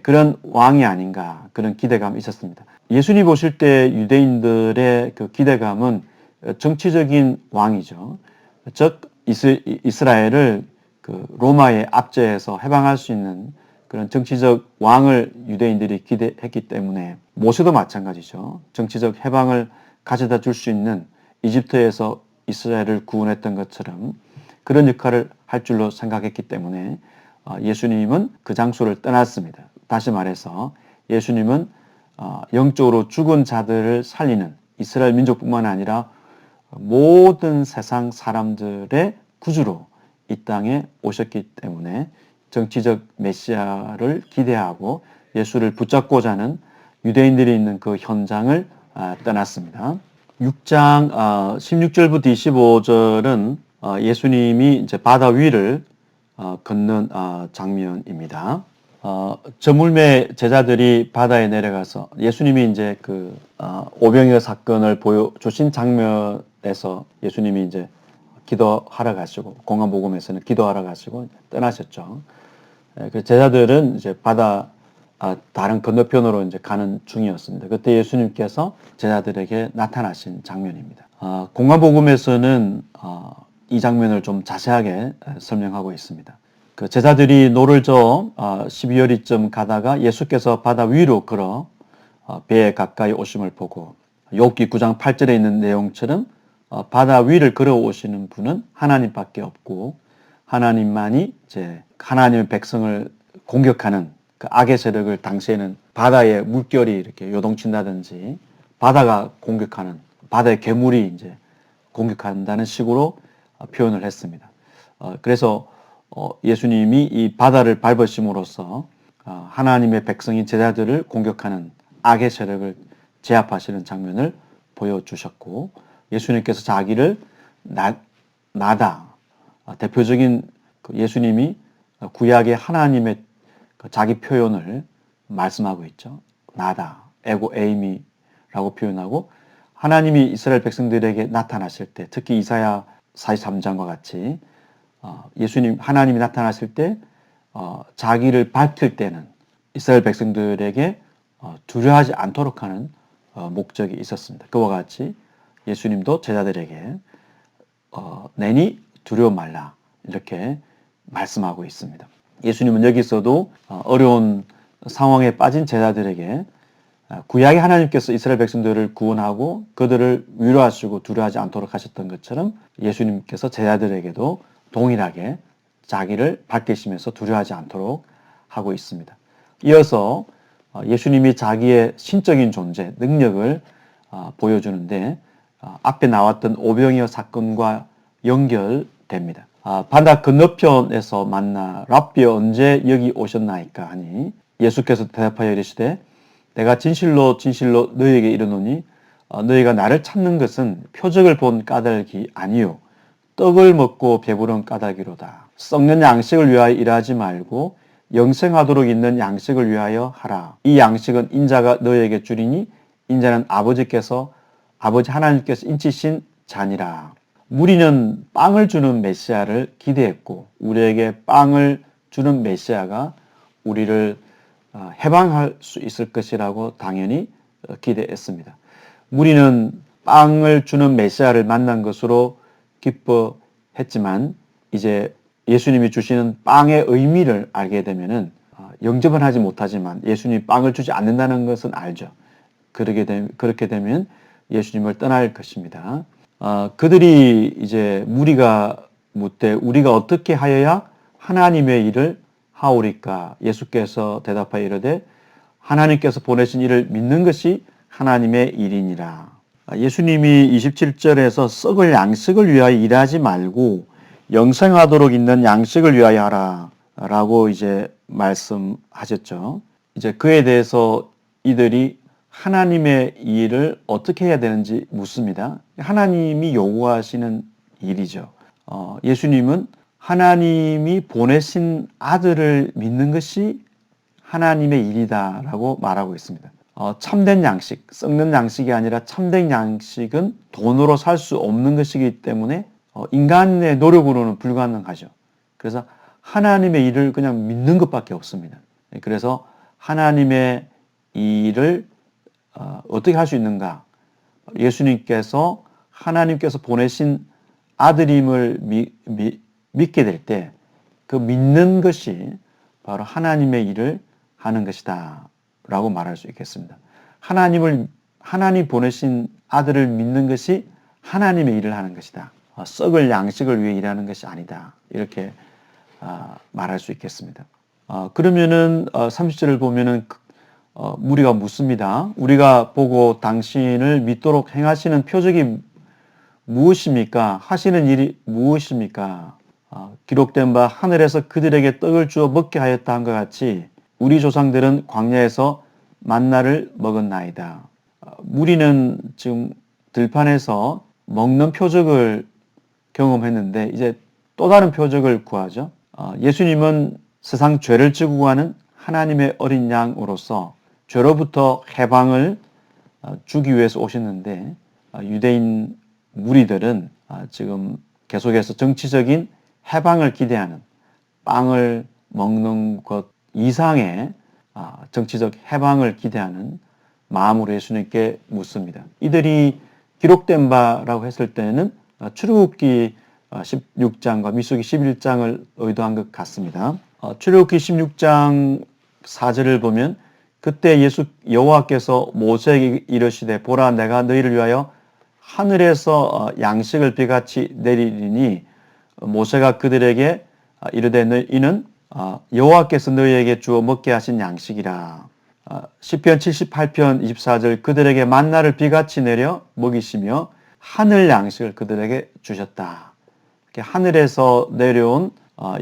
그런 왕이 아닌가 그런 기대감이 있었습니다. 예수님 보실 때 유대인들의 그 기대감은 정치적인 왕이죠. 즉 이스라엘을 그 로마의 압제에서 해방할 수 있는 그런 정치적 왕을 유대인들이 기대했기 때문에 모세도 마찬가지죠. 정치적 해방을 가져다 줄 수 있는 이집트에서 이스라엘을 구원했던 것처럼 그런 역할을 할 줄로 생각했기 때문에 예수님은 그 장소를 떠났습니다. 다시 말해서 예수님은 영적으로 죽은 자들을 살리는 이스라엘 민족뿐만 아니라 모든 세상 사람들의 구주로 이 땅에 오셨기 때문에 정치적 메시아를 기대하고 예수를 붙잡고자 하는 유대인들이 있는 그 현장을 떠났습니다. 6장 16절부터 25절은 예수님이 이제 바다 위를 걷는 장면입니다. 저물매 제자들이 바다에 내려가서 예수님이 이제 그 오병이어 사건을 보여주신 장면에서 예수님이 이제 기도하러 가시고 공간복음에서는 기도하러 가시고 떠나셨죠. 그 제자들은 이제 바다 다른 건너편으로 이제 가는 중이었습니다. 그때 예수님께서 제자들에게 나타나신 장면입니다. 공간복음에서는 이 장면을 좀 자세하게 설명하고 있습니다. 그 제자들이 노를 저어 12월이쯤 가다가 예수께서 바다 위로 걸어 배에 가까이 오심을 보고 욥기 9장 8절에 있는 내용처럼 바다 위를 걸어 오시는 분은 하나님밖에 없고 하나님만이 이제 하나님의 백성을 공격하는 그 악의 세력을 당시에는 바다에 물결이 이렇게 요동친다든지 바다가 공격하는 바다의 괴물이 이제 공격한다는 식으로 표현을 했습니다. 그래서 예수님이 이 바다를 밟으심으로써 하나님의 백성인 제자들을 공격하는 악의 세력을 제압하시는 장면을 보여주셨고 예수님께서 자기를 나다 대표적인 예수님이 구약의 하나님의 자기 표현을 말씀하고 있죠. 나다, 에고 에이미라고 표현하고 하나님이 이스라엘 백성들에게 나타나실 때 특히 이사야 43장과 같이 예수님 하나님이 나타나실 때 자기를 밝힐 때는 이스라엘 백성들에게 두려워하지 않도록 하는 목적이 있었습니다. 그와 같이 예수님도 제자들에게 내니 두려워 말라 이렇게 말씀하고 있습니다. 예수님은 여기서도 어려운 상황에 빠진 제자들에게 구약의 하나님께서 이스라엘 백성들을 구원하고 그들을 위로하시고 두려워하지 않도록 하셨던 것처럼 예수님께서 제자들에게도 동일하게 자기를 밝히시면서 두려워하지 않도록 하고 있습니다. 이어서 예수님이 자기의 신적인 존재, 능력을 보여주는데 앞에 나왔던 오병이어 사건과 연결됩니다. 바다 건너편에서 만나 랍비 언제 여기 오셨나이까 하니 예수께서 대답하여 이르시되 내가 진실로 진실로 너희에게 이르노니 너희가 나를 찾는 것은 표적을 본 까닭이 아니요 떡을 먹고 배부른 까닭이로다. 썩는 양식을 위하여 일하지 말고 영생하도록 있는 양식을 위하여 하라. 이 양식은 인자가 너희에게 주리니 인자는 아버지 하나님께서 인치신 자니라. 우리는 빵을 주는 메시아를 기대했고 우리에게 빵을 주는 메시아가 우리를 해방할 수 있을 것이라고 당연히 기대했습니다. 우리는 빵을 주는 메시아를 만난 것으로 기뻐했지만 이제 예수님이 주시는 빵의 의미를 알게 되면은 영접은 하지 못하지만 예수님이 빵을 주지 않는다는 것은 알죠. 그렇게 되면 예수님을 떠날 것입니다. 그들이 이제 무리가 묻되 우리가 어떻게 하여야 하나님의 일을 하오리까? 예수께서 대답하여 이르되 하나님께서 보내신 일을 믿는 것이 하나님의 일이니라. 예수님이 27절에서 썩을 양식을 위하여 일하지 말고 영생하도록 있는 양식을 위하여 하라 라고 이제 말씀하셨죠. 이제 그에 대해서 이들이 하나님의 일을 어떻게 해야 되는지 묻습니다. 하나님이 요구하시는 일이죠. 예수님은 하나님이 보내신 아들을 믿는 것이 하나님의 일이다라고 말하고 있습니다. 참된 양식, 썩는 양식이 아니라 참된 양식은 돈으로 살 수 없는 것이기 때문에 인간의 노력으로는 불가능하죠. 그래서 하나님의 일을 그냥 믿는 것밖에 없습니다. 그래서 하나님의 일을 어떻게 할 수 있는가? 예수님께서 하나님께서 보내신 아들임을 믿게 될 때 그 믿는 것이 바로 하나님의 일을 하는 것이다 라고 말할 수 있겠습니다. 하나님 보내신 아들을 믿는 것이 하나님의 일을 하는 것이다. 썩을 양식을 위해 일하는 것이 아니다. 이렇게 말할 수 있겠습니다. 그러면은 30절을 보면은 무리가 묻습니다. 우리가 보고 당신을 믿도록 행하시는 표적이 무엇입니까? 하시는 일이 무엇입니까? 기록된 바 하늘에서 그들에게 떡을 주어 먹게 하였다 한 것 같이 우리 조상들은 광야에서 만나를 먹었나이다. 무리는 지금 들판에서 먹는 표적을 경험했는데 이제 또 다른 표적을 구하죠. 예수님은 세상 죄를 지고 가는 하나님의 어린 양으로서 죄로부터 해방을 주기 위해서 오셨는데 유대인 무리들은 지금 계속해서 정치적인 해방을 기대하는 빵을 먹는 것 이상의 정치적 해방을 기대하는 마음으로 예수님께 묻습니다. 이들이 기록된 바라고 했을 때는 출애굽기 16장과 민수기 11장을 의도한 것 같습니다. 출애굽기 16장 4절을 보면 그때 여호와께서 모세에게 이르시되 보라 내가 너희를 위하여 하늘에서 양식을 비같이 내리리니 모세가 그들에게 이르되 이는 여호와께서 너희에게 주어 먹게 하신 양식이라. 시편 78편 24절 그들에게 만나를 비같이 내려 먹이시며 하늘 양식을 그들에게 주셨다. 이렇게 하늘에서 내려온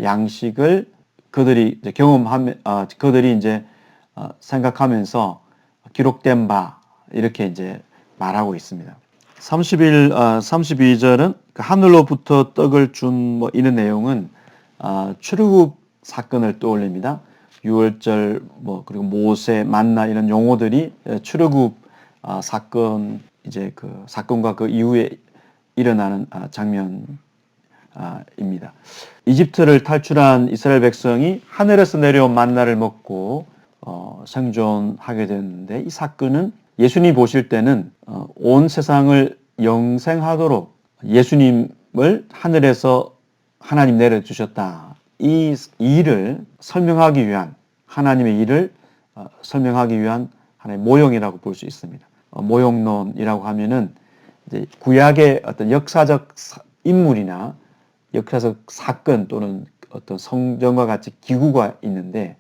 양식을 그들이 이제 그들이 이제 생각하면서 기록된 바 이렇게 이제 말하고 있습니다. 32절은 하늘로부터 떡을 준 뭐 이런 내용은 출애굽 사건을 떠올립니다. 6월절 그리고 모세 만나 이런 용어들이 출애굽 사건 이제 그 사건과 그 이후에 일어나는 장면입니다. 이집트를 탈출한 이스라엘 백성이 하늘에서 내려온 만나를 먹고 생존하게 됐는데 이 사건은 예수님 보실 때는 온 세상을 영생하도록 예수님을 하늘에서 하나님 내려주셨다. 이 일을 설명하기 위한 하나님의 일을 설명하기 위한 하나의 모형이라고 볼 수 있습니다. 모형론이라고 하면은 이제 구약의 어떤 역사적 인물이나 역사적 사건 또는 어떤 성전과 같이 기구가 있는데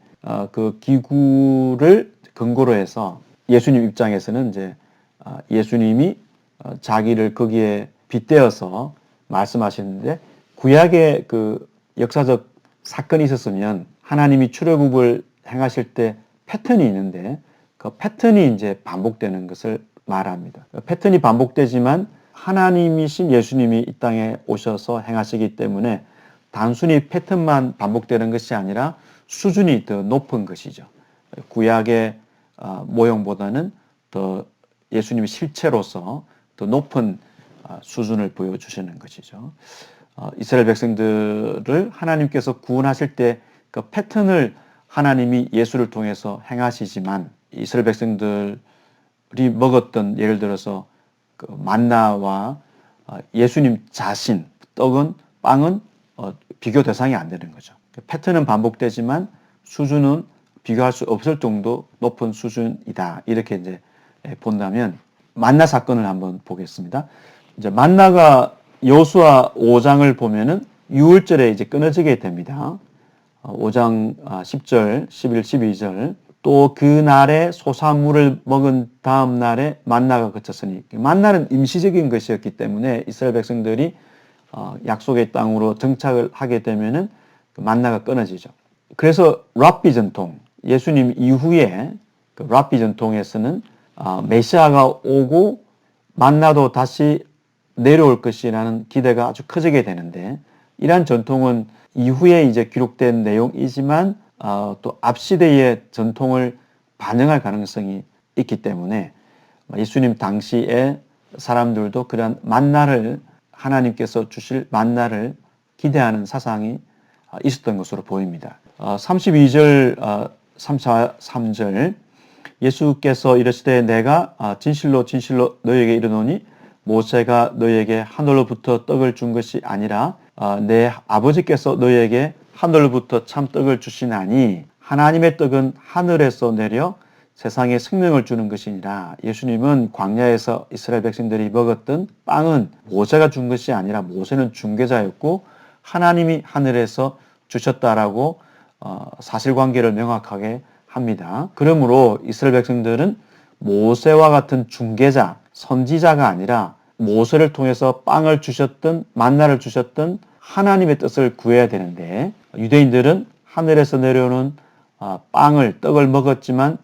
그 기구를 근거로 해서 예수님 입장에서는 이제 예수님이 자기를 거기에 빗대어서 말씀하시는데 구약의 그 역사적 사건이 있었으면 하나님이 출애굽을 행하실 때 패턴이 있는데 그 패턴이 이제 반복되는 것을 말합니다. 패턴이 반복되지만 하나님이신 예수님이 이 땅에 오셔서 행하시기 때문에 단순히 패턴만 반복되는 것이 아니라 수준이 더 높은 것이죠. 구약의 모형보다는 더 예수님의 실체로서 더 높은 수준을 보여주시는 것이죠. 이스라엘 백성들을 하나님께서 구원하실 때 그 패턴을 하나님이 예수를 통해서 행하시지만 이스라엘 백성들이 먹었던 예를 들어서 그 만나와 예수님 자신 빵은 비교 대상이 안 되는 거죠. 패턴은 반복되지만 수준은 비교할 수 없을 정도 높은 수준이다. 이렇게 이제 본다면 만나 사건을 한번 보겠습니다. 이제 만나가 여호수아 5장을 보면은 유월절에 이제 끊어지게 됩니다. 5장 10절, 11, 12절. 또 그 날에 소사물을 먹은 다음 날에 만나가 그쳤으니, 만나는 임시적인 것이었기 때문에 이스라엘 백성들이 약속의 땅으로 정착을 하게 되면은 만나가 끊어지죠. 그래서 랍비 전통, 예수님 이후에 그 랍비 전통에서는 메시아가 오고 만나도 다시 내려올 것이라는 기대가 아주 커지게 되는데, 이러한 전통은 이후에 이제 기록된 내용이지만 또 앞시대의 전통을 반영할 가능성이 있기 때문에 예수님 당시에 사람들도 그런 만나를, 하나님께서 주실 만나를 기대하는 사상이 있었던 것으로 보입니다. 32절, 3절 예수께서 이르시되 내가 진실로 진실로 너희에게 이르노니 모세가 너희에게 하늘로부터 떡을 준 것이 아니라 내 아버지께서 너희에게 하늘로부터 참 떡을 주시나니 하나님의 떡은 하늘에서 내려 세상에 생명을 주는 것이니라. 예수님은 광야에서 이스라엘 백성들이 먹었던 빵은 모세가 준 것이 아니라 모세는 중개자였고 하나님이 하늘에서 주셨다라고 사실관계를 명확하게 합니다. 그러므로 이스라엘 백성들은 모세와 같은 중개자, 선지자가 아니라 모세를 통해서 빵을 주셨던, 만나를 주셨던 하나님의 뜻을 구해야 되는데, 유대인들은 하늘에서 내려오는 빵을, 떡을 먹었지만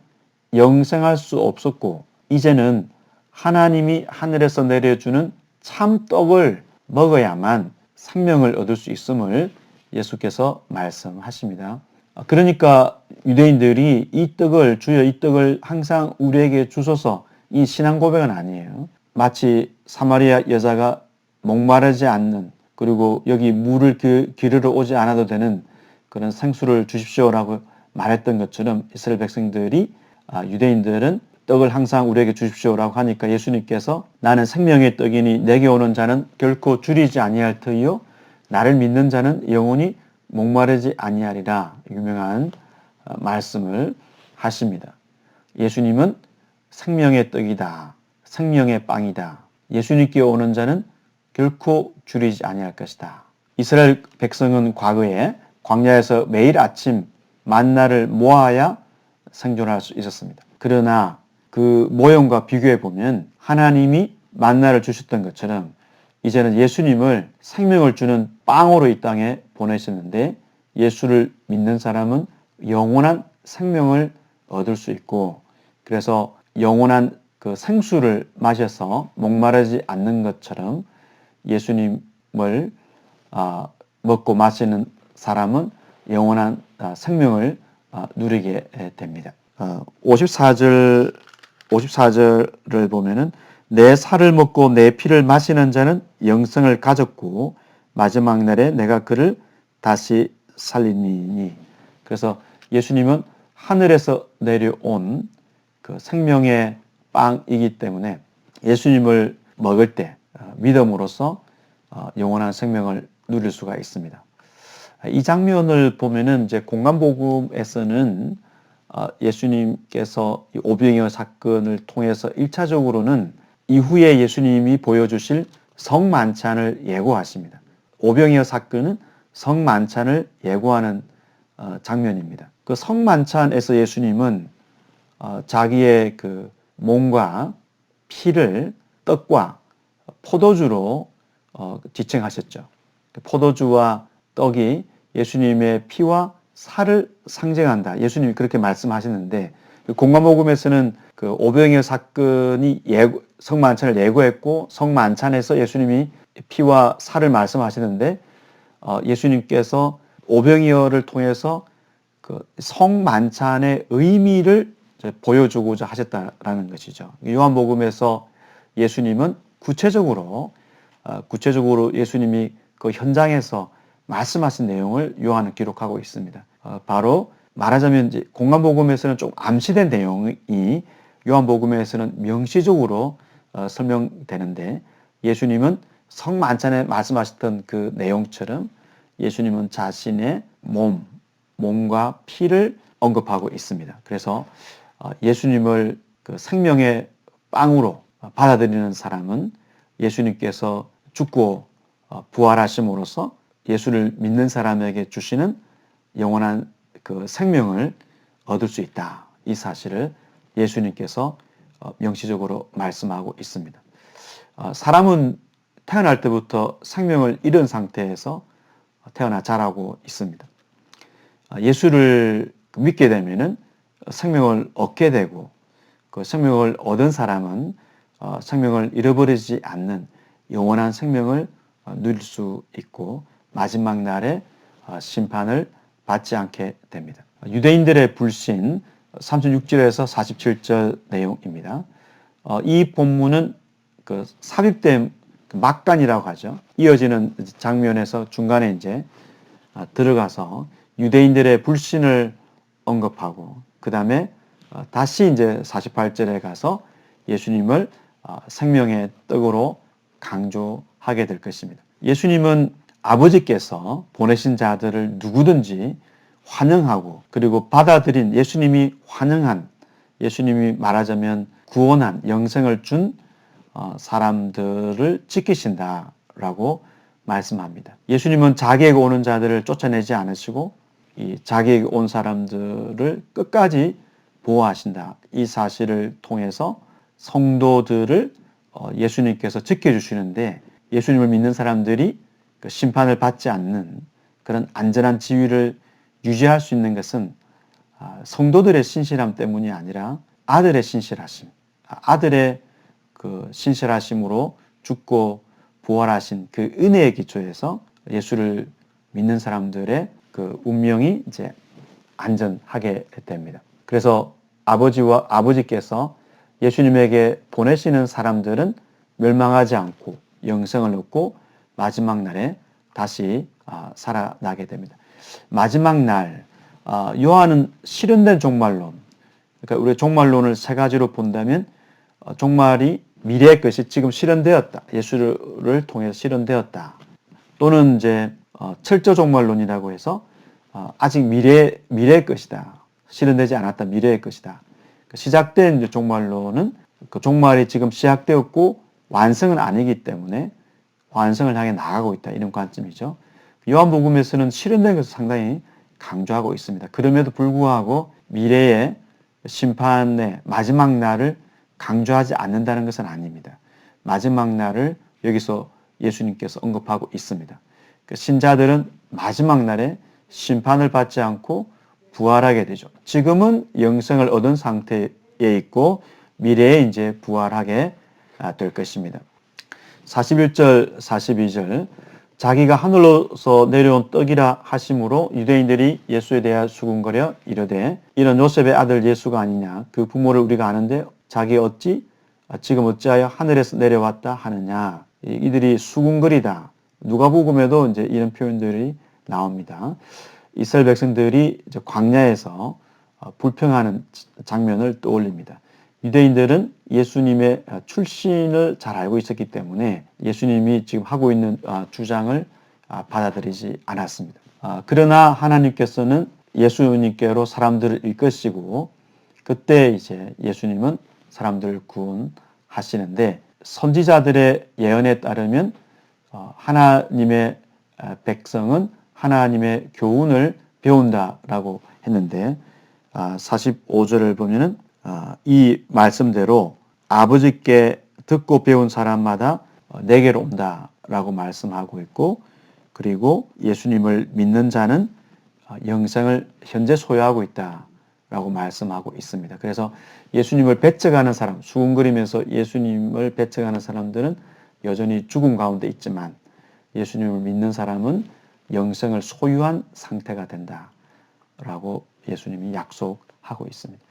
영생할 수 없었고, 이제는 하나님이 하늘에서 내려주는 참 떡을 먹어야만 생명을 얻을 수 있음을 예수께서 말씀하십니다. 그러니까 유대인들이 이 떡을, 주여 이 떡을 항상 우리에게 주소서, 이 신앙 고백은 아니에요. 마치 사마리아 여자가 목마르지 않는, 그리고 여기 물을 기르러 오지 않아도 되는 그런 생수를 주십시오라고 말했던 것처럼 이스라엘 백성들이, 유대인들은 떡을 항상 우리에게 주십시오라고 하니까 예수님께서 나는 생명의 떡이니 내게 오는 자는 결코 줄이지 아니할 터이요 나를 믿는 자는 영원히 목마르지 아니하리라, 유명한 말씀을 하십니다. 예수님은 생명의 떡이다, 생명의 빵이다. 예수님께 오는 자는 결코 줄이지 아니할 것이다. 이스라엘 백성은 과거에 광야에서 매일 아침 만나를 모아야 생존할 수 있었습니다. 그러나 그 모형과 비교해 보면 하나님이 만나를 주셨던 것처럼 이제는 예수님을, 생명을 주는 빵으로 이 땅에 보내셨는데, 예수를 믿는 사람은 영원한 생명을 얻을 수 있고, 그래서 영원한 그 생수를 마셔서 목마르지 않는 것처럼 예수님을 먹고 마시는 사람은 영원한 생명을 누리게 됩니다. 54절을 보면은 내 살을 먹고 내 피를 마시는 자는 영생을 가졌고 마지막 날에 내가 그를 다시 살리니. 그래서 예수님은 하늘에서 내려온 그 생명의 빵이기 때문에 예수님을 먹을 때 믿음으로써 영원한 생명을 누릴 수가 있습니다. 이 장면을 보면은 이제 공간복음에서는 예수님께서 오병이어 사건을 통해서 1차적으로는 이후에 예수님이 보여주실 성만찬을 예고하십니다. 오병이어 사건은 성만찬을 예고하는 장면입니다. 그 성만찬에서 예수님은 자기의 그 몸과 피를 떡과 포도주로 지칭하셨죠. 포도주와 떡이 예수님의 피와 살을 상징한다. 예수님이 그렇게 말씀하시는데, 공간복음에서는 그 오병이어 사건이 성만찬을 예고했고 성만찬에서 예수님이 피와 살을 말씀하시는데, 예수님께서 오병이어를 통해서 그 성만찬의 의미를 보여주고자 하셨다라는 것이죠. 요한복음에서 예수님은 구체적으로 예수님이 그 현장에서 말씀하신 내용을 요한은 기록하고 있습니다. 바로 말하자면 이제 공간복음에서는 좀 암시된 내용이 요한복음에서는 명시적으로 설명되는데, 예수님은 성만찬에 말씀하셨던 그 내용처럼 예수님은 자신의 몸과 피를 언급하고 있습니다. 그래서 예수님을 그 생명의 빵으로 받아들이는 사람은 예수님께서 죽고 부활하심으로써 예수를 믿는 사람에게 주시는 영원한 그 생명을 얻을 수 있다. 이 사실을 예수님께서 명시적으로 말씀하고 있습니다. 사람은 태어날 때부터 생명을 잃은 상태에서 태어나 자라고 있습니다. 예수를 믿게 되면은 생명을 얻게 되고 그 생명을 얻은 사람은 생명을 잃어버리지 않는 영원한 생명을 누릴 수 있고 마지막 날에 심판을 받지 않게 됩니다. 유대인들의 불신 36절에서 47절 내용입니다. 이 본문은 그 삽입된 막간이라고 하죠. 이어지는 장면에서 중간에 이제 들어가서 유대인들의 불신을 언급하고 그 다음에 다시 이제 48절에 가서 예수님을 생명의 떡으로 강조하게 될 것입니다. 예수님은 아버지께서 보내신 자들을 누구든지 환영하고 그리고 받아들인 예수님이 환영한 예수님이 말하자면 구원한 영생을 준 사람들을 지키신다라고 말씀합니다. 예수님은 자기에게 오는 자들을 쫓아내지 않으시고 이 자기에게 온 사람들을 끝까지 보호하신다. 이 사실을 통해서 성도들을 예수님께서 지켜주시는데 예수님을 믿는 사람들이 그 심판을 받지 않는 그런 안전한 지위를 유지할 수 있는 것은 성도들의 신실함 때문이 아니라 아들의 신실하심, 아들의 그 신실하심으로 죽고 부활하신 그 은혜의 기초에서 예수를 믿는 사람들의 그 운명이 이제 안전하게 됩니다. 그래서 아버지께서 예수님에게 보내시는 사람들은 멸망하지 않고 영생을 얻고 마지막 날에 다시 살아나게 됩니다. 마지막 날 요한은 실현된 종말론, 그러니까 우리 종말론을 세 가지로 본다면 종말이 미래의 것이 지금 실현되었다. 예수를 통해서 실현되었다. 또는 이제 철저 종말론이라고 해서 아직 미래의 것이다. 실현되지 않았다. 미래의 것이다. 시작된 종말론은 그 종말이 지금 시작되었고 완성은 아니기 때문에 완성을 향해 나가고 있다. 이런 관점이죠. 요한복음에서는 실현된 것을 상당히 강조하고 있습니다. 그럼에도 불구하고 미래의 심판의 마지막 날을 강조하지 않는다는 것은 아닙니다. 마지막 날을 여기서 예수님께서 언급하고 있습니다. 신자들은 마지막 날에 심판을 받지 않고 부활하게 되죠. 지금은 영생을 얻은 상태에 있고 미래에 이제 부활하게 될 것입니다. 41절, 42절 자기가 하늘로서 내려온 떡이라 하심으로 유대인들이 예수에 대하여 수군거려 이르되 이는 요셉의 아들 예수가 아니냐 그 부모를 우리가 아는데 자기 지금 어찌하여 하늘에서 내려왔다 하느냐. 이들이 수군거리다. 누가복음에도 이제 이런 표현들이 나옵니다. 이스라엘 백성들이 이제 광야에서 불평하는 장면을 떠올립니다. 유대인들은 예수님의 출신을 잘 알고 있었기 때문에 예수님이 지금 하고 있는 주장을 받아들이지 않았습니다. 그러나 하나님께서는 예수님께로 사람들을 이끄시고 그때 이제 예수님은 사람들을 구원하시는데 선지자들의 예언에 따르면 하나님의 백성은 하나님의 교훈을 배운다라고 했는데 45절을 보면은 이 말씀대로 아버지께 듣고 배운 사람마다 내게로 온다라고 말씀하고 있고 그리고 예수님을 믿는 자는 영생을 현재 소유하고 있다라고 말씀하고 있습니다. 그래서 예수님을 배척하는 사람, 수군거리면서 예수님을 배척하는 사람들은 여전히 죽음 가운데 있지만 예수님을 믿는 사람은 영생을 소유한 상태가 된다라고 예수님이 약속하고 있습니다.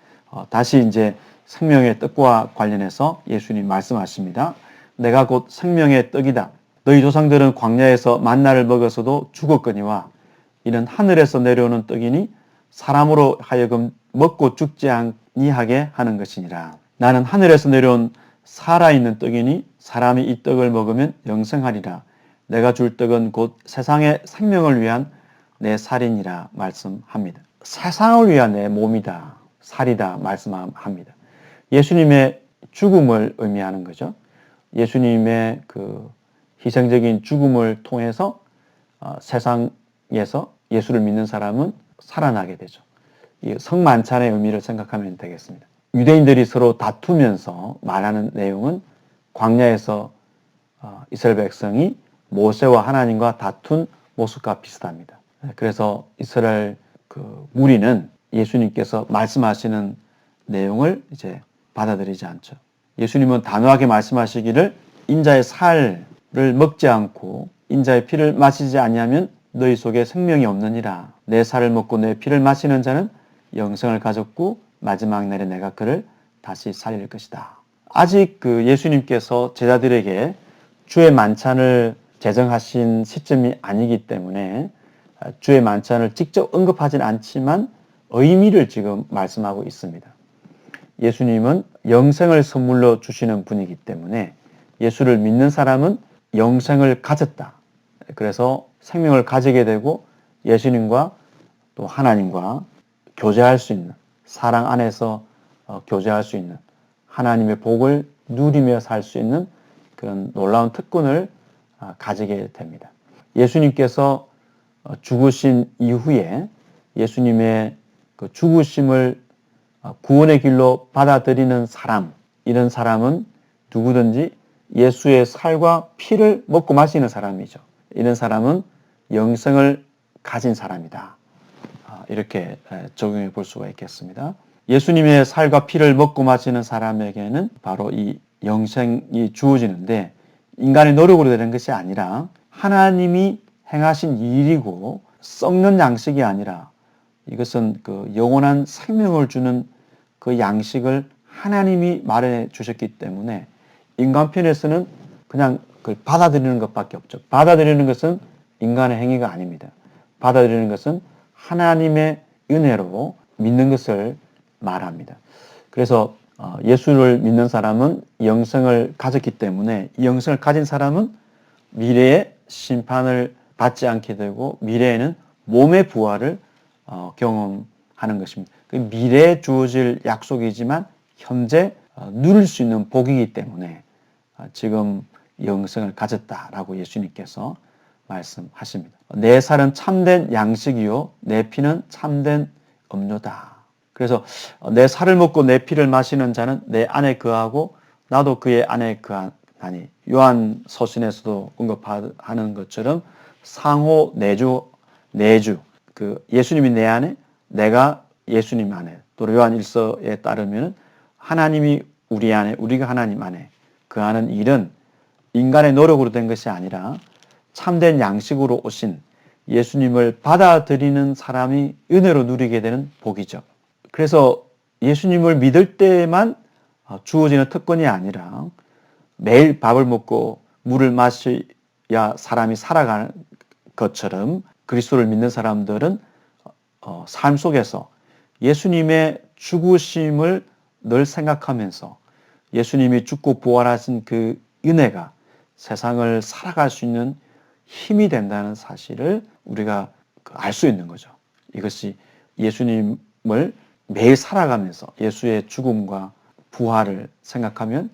다시 이제 생명의 떡과 관련해서 예수님 말씀하십니다. 내가 곧 생명의 떡이다. 너희 조상들은 광야에서 만나를 먹어서도 죽었거니와 이는 하늘에서 내려오는 떡이니 사람으로 하여금 먹고 죽지 아니하게 하는 것이니라. 나는 하늘에서 내려온 살아있는 떡이니 사람이 이 떡을 먹으면 영생하리라. 내가 줄 떡은 곧 세상의 생명을 위한 내 살이니라 말씀합니다. 세상을 위한 내 몸이다, 살이다 말씀합니다. 예수님의 죽음을 의미하는 거죠. 예수님의 그 희생적인 죽음을 통해서 세상에서 예수를 믿는 사람은 살아나게 되죠. 이 성만찬의 의미를 생각하면 되겠습니다. 유대인들이 서로 다투면서 말하는 내용은 광야에서 이스라엘 백성이 모세와 하나님과 다툰 모습과 비슷합니다. 그래서 이스라엘 그 무리는 예수님께서 말씀하시는 내용을 이제 받아들이지 않죠. 예수님은 단호하게 말씀하시기를 인자의 살을 먹지 않고 인자의 피를 마시지 아니하면 너희 속에 생명이 없느니라. 내 살을 먹고 내 피를 마시는 자는 영생을 가졌고 마지막 날에 내가 그를 다시 살릴 것이다. 아직 그 예수님께서 제자들에게 주의 만찬을 제정하신 시점이 아니기 때문에 주의 만찬을 직접 언급하진 않지만 의미를 지금 말씀하고 있습니다. 예수님은 영생을 선물로 주시는 분이기 때문에 예수를 믿는 사람은 영생을 가졌다. 그래서 생명을 가지게 되고 예수님과 또 하나님과 교제할 수 있는, 사랑 안에서 교제할 수 있는, 하나님의 복을 누리며 살 수 있는 그런 놀라운 특권을 가지게 됩니다. 예수님께서 죽으신 이후에 예수님의 그 죽으심을 구원의 길로 받아들이는 사람, 이런 사람은 누구든지 예수의 살과 피를 먹고 마시는 사람이죠. 이런 사람은 영생을 가진 사람이다. 이렇게 적용해 볼 수가 있겠습니다. 예수님의 살과 피를 먹고 마시는 사람에게는 바로 이 영생이 주어지는데 인간의 노력으로 되는 것이 아니라 하나님이 행하신 일이고 썩는 양식이 아니라 이것은 그 영원한 생명을 주는 그 양식을 하나님이 마련해 주셨기 때문에 인간 편에서는 그냥 그걸 받아들이는 것밖에 없죠. 받아들이는 것은 인간의 행위가 아닙니다. 받아들이는 것은 하나님의 은혜로 믿는 것을 말합니다. 그래서 예수를 믿는 사람은 영생을 가졌기 때문에 이 영생을 가진 사람은 미래의 심판을 받지 않게 되고 미래에는 몸의 부활을 경험하는 것입니다. 그 미래에 주어질 약속이지만 현재 누릴 수 있는 복이기 때문에 지금 영생을 가졌다라고 예수님께서 말씀하십니다. 내 살은 참된 양식이요 내 피는 참된 음료다. 그래서 내 살을 먹고 내 피를 마시는 자는 내 안에 거하고 나도 그의 안에 거하나니 요한 서신에서도 언급하는 것처럼 상호 내주 그 예수님이 내 안에 내가 예수님 안에 또 요한 1서에 따르면 하나님이 우리 안에 우리가 하나님 안에 거하는 일은 인간의 노력으로 된 것이 아니라 참된 양식으로 오신 예수님을 받아들이는 사람이 은혜로 누리게 되는 복이죠. 그래서 예수님을 믿을 때만 주어지는 특권이 아니라 매일 밥을 먹고 물을 마셔야 사람이 살아가는 것처럼 그리스도를 믿는 사람들은 삶 속에서 예수님의 죽으심을 늘 생각하면서 예수님이 죽고 부활하신 그 은혜가 세상을 살아갈 수 있는 힘이 된다는 사실을 우리가 알 수 있는 거죠. 이것이 예수님을 매일 살아가면서 예수의 죽음과 부활을 생각하면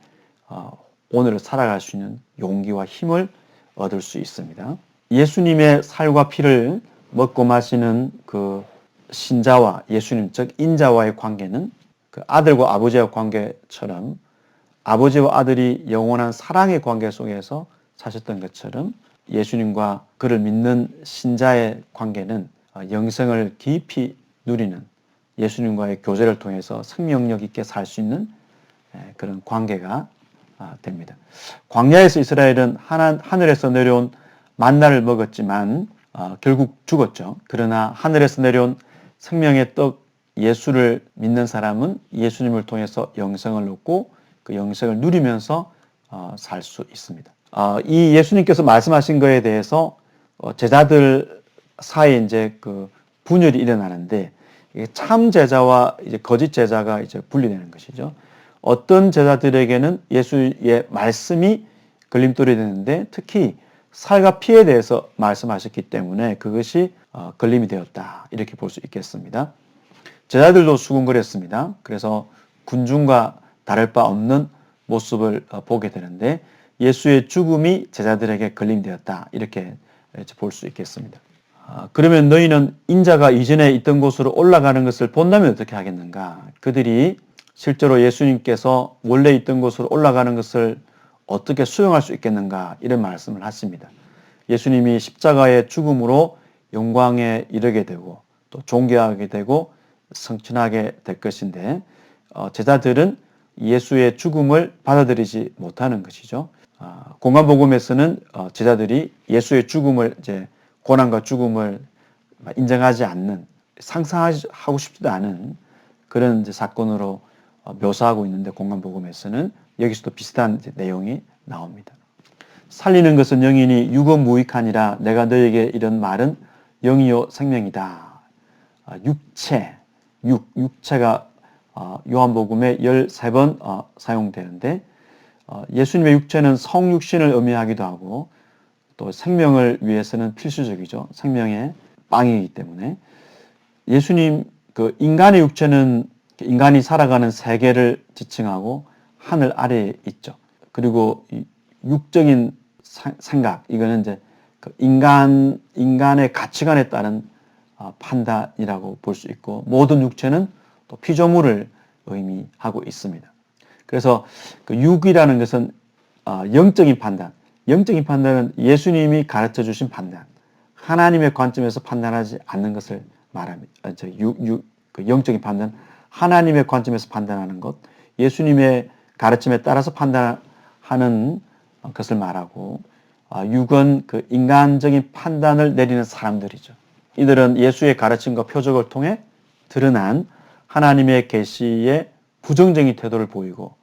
오늘을 살아갈 수 있는 용기와 힘을 얻을 수 있습니다. 예수님의 살과 피를 먹고 마시는 그 신자와 예수님, 즉 인자와의 관계는 그 아들과 아버지의 관계처럼 아버지와 아들이 영원한 사랑의 관계 속에서 사셨던 것처럼 예수님과 그를 믿는 신자의 관계는 영생을 깊이 누리는 예수님과의 교제를 통해서 생명력 있게 살 수 있는 그런 관계가 됩니다. 광야에서 이스라엘은 하늘에서 내려온 만나를 먹었지만 결국 죽었죠. 그러나 하늘에서 내려온 생명의 떡 예수를 믿는 사람은 예수님을 통해서 영생을 얻고 그 영생을 누리면서 살 수 있습니다. 이 예수님께서 말씀하신 것에 대해서 제자들 사이에 이제 그 분열이 일어나는데 참 제자와 이제 거짓 제자가 이제 분리되는 것이죠. 어떤 제자들에게는 예수의 말씀이 걸림돌이 되는데 특히 살과 피에 대해서 말씀하셨기 때문에 그것이 걸림이 되었다. 이렇게 볼 수 있겠습니다. 제자들도 수군거렸습니다. 그래서 군중과 다를 바 없는 모습을 보게 되는데 예수의 죽음이 제자들에게 걸림되었다. 이렇게 볼 수 있겠습니다. 그러면 너희는 인자가 이전에 있던 곳으로 올라가는 것을 본다면 어떻게 하겠는가? 그들이 실제로 예수님께서 원래 있던 곳으로 올라가는 것을 어떻게 수용할 수 있겠는가? 이런 말씀을 하십니다. 예수님이 십자가의 죽음으로 영광에 이르게 되고 또 존귀하게 되고 성취하게 될 것인데 제자들은 예수의 죽음을 받아들이지 못하는 것이죠. 공관복음에서는 제자들이 예수의 죽음을 이제 고난과 죽음을 인정하지 않는 상상하고 싶지도 않은 그런 이제 사건으로 묘사하고 있는데 공관복음에서는 여기서도 비슷한 내용이 나옵니다. 살리는 것은 영이니 유거무익하니라 내가 너에게 이런 말은 영이요 생명이다. 육체가 요한복음에 13번 사용되는데 예수님의 육체는 성육신을 의미하기도 하고 또 생명을 위해서는 필수적이죠. 생명의 빵이기 때문에 예수님 그 인간의 육체는 인간이 살아가는 세계를 지칭하고 하늘 아래에 있죠. 그리고 육적인 생각 이거는 이제 그 인간의 가치관에 따른 판단이라고 볼 수 있고 모든 육체는 또 피조물을 의미하고 있습니다. 그래서 그 육이라는 것은 영적인 판단, 영적인 판단은 예수님이 가르쳐 주신 판단, 하나님의 관점에서 판단하지 않는 것을 말합니다. 그 영적인 판단, 하나님의 관점에서 판단하는 것, 예수님의 가르침에 따라서 판단하는 것을 말하고 육은 그 인간적인 판단을 내리는 사람들이죠. 이들은 예수의 가르침과 표적을 통해 드러난 하나님의 계시에 부정적인 태도를 보이고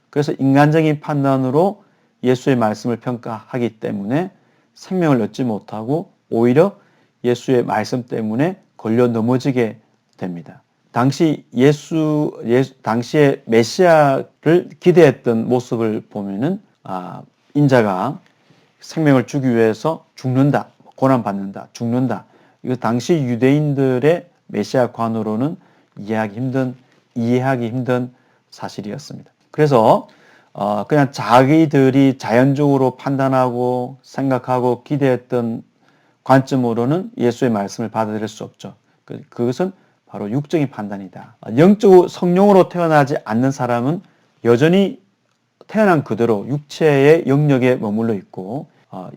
그래서 인간적인 판단으로 예수의 말씀을 평가하기 때문에 생명을 얻지 못하고 오히려 예수의 말씀 때문에 걸려 넘어지게 됩니다. 당시에 메시아를 기대했던 모습을 보면은 인자가 생명을 주기 위해서 죽는다, 고난받는다, 죽는다. 이거 당시 유대인들의 메시아관으로는 이해하기 힘든 사실이었습니다. 그래서 그냥 자기들이 자연적으로 판단하고 생각하고 기대했던 관점으로는 예수의 말씀을 받아들일 수 없죠. 그것은 바로 육적인 판단이다. 영적 성령으로 태어나지 않는 사람은 여전히 태어난 그대로 육체의 영역에 머물러 있고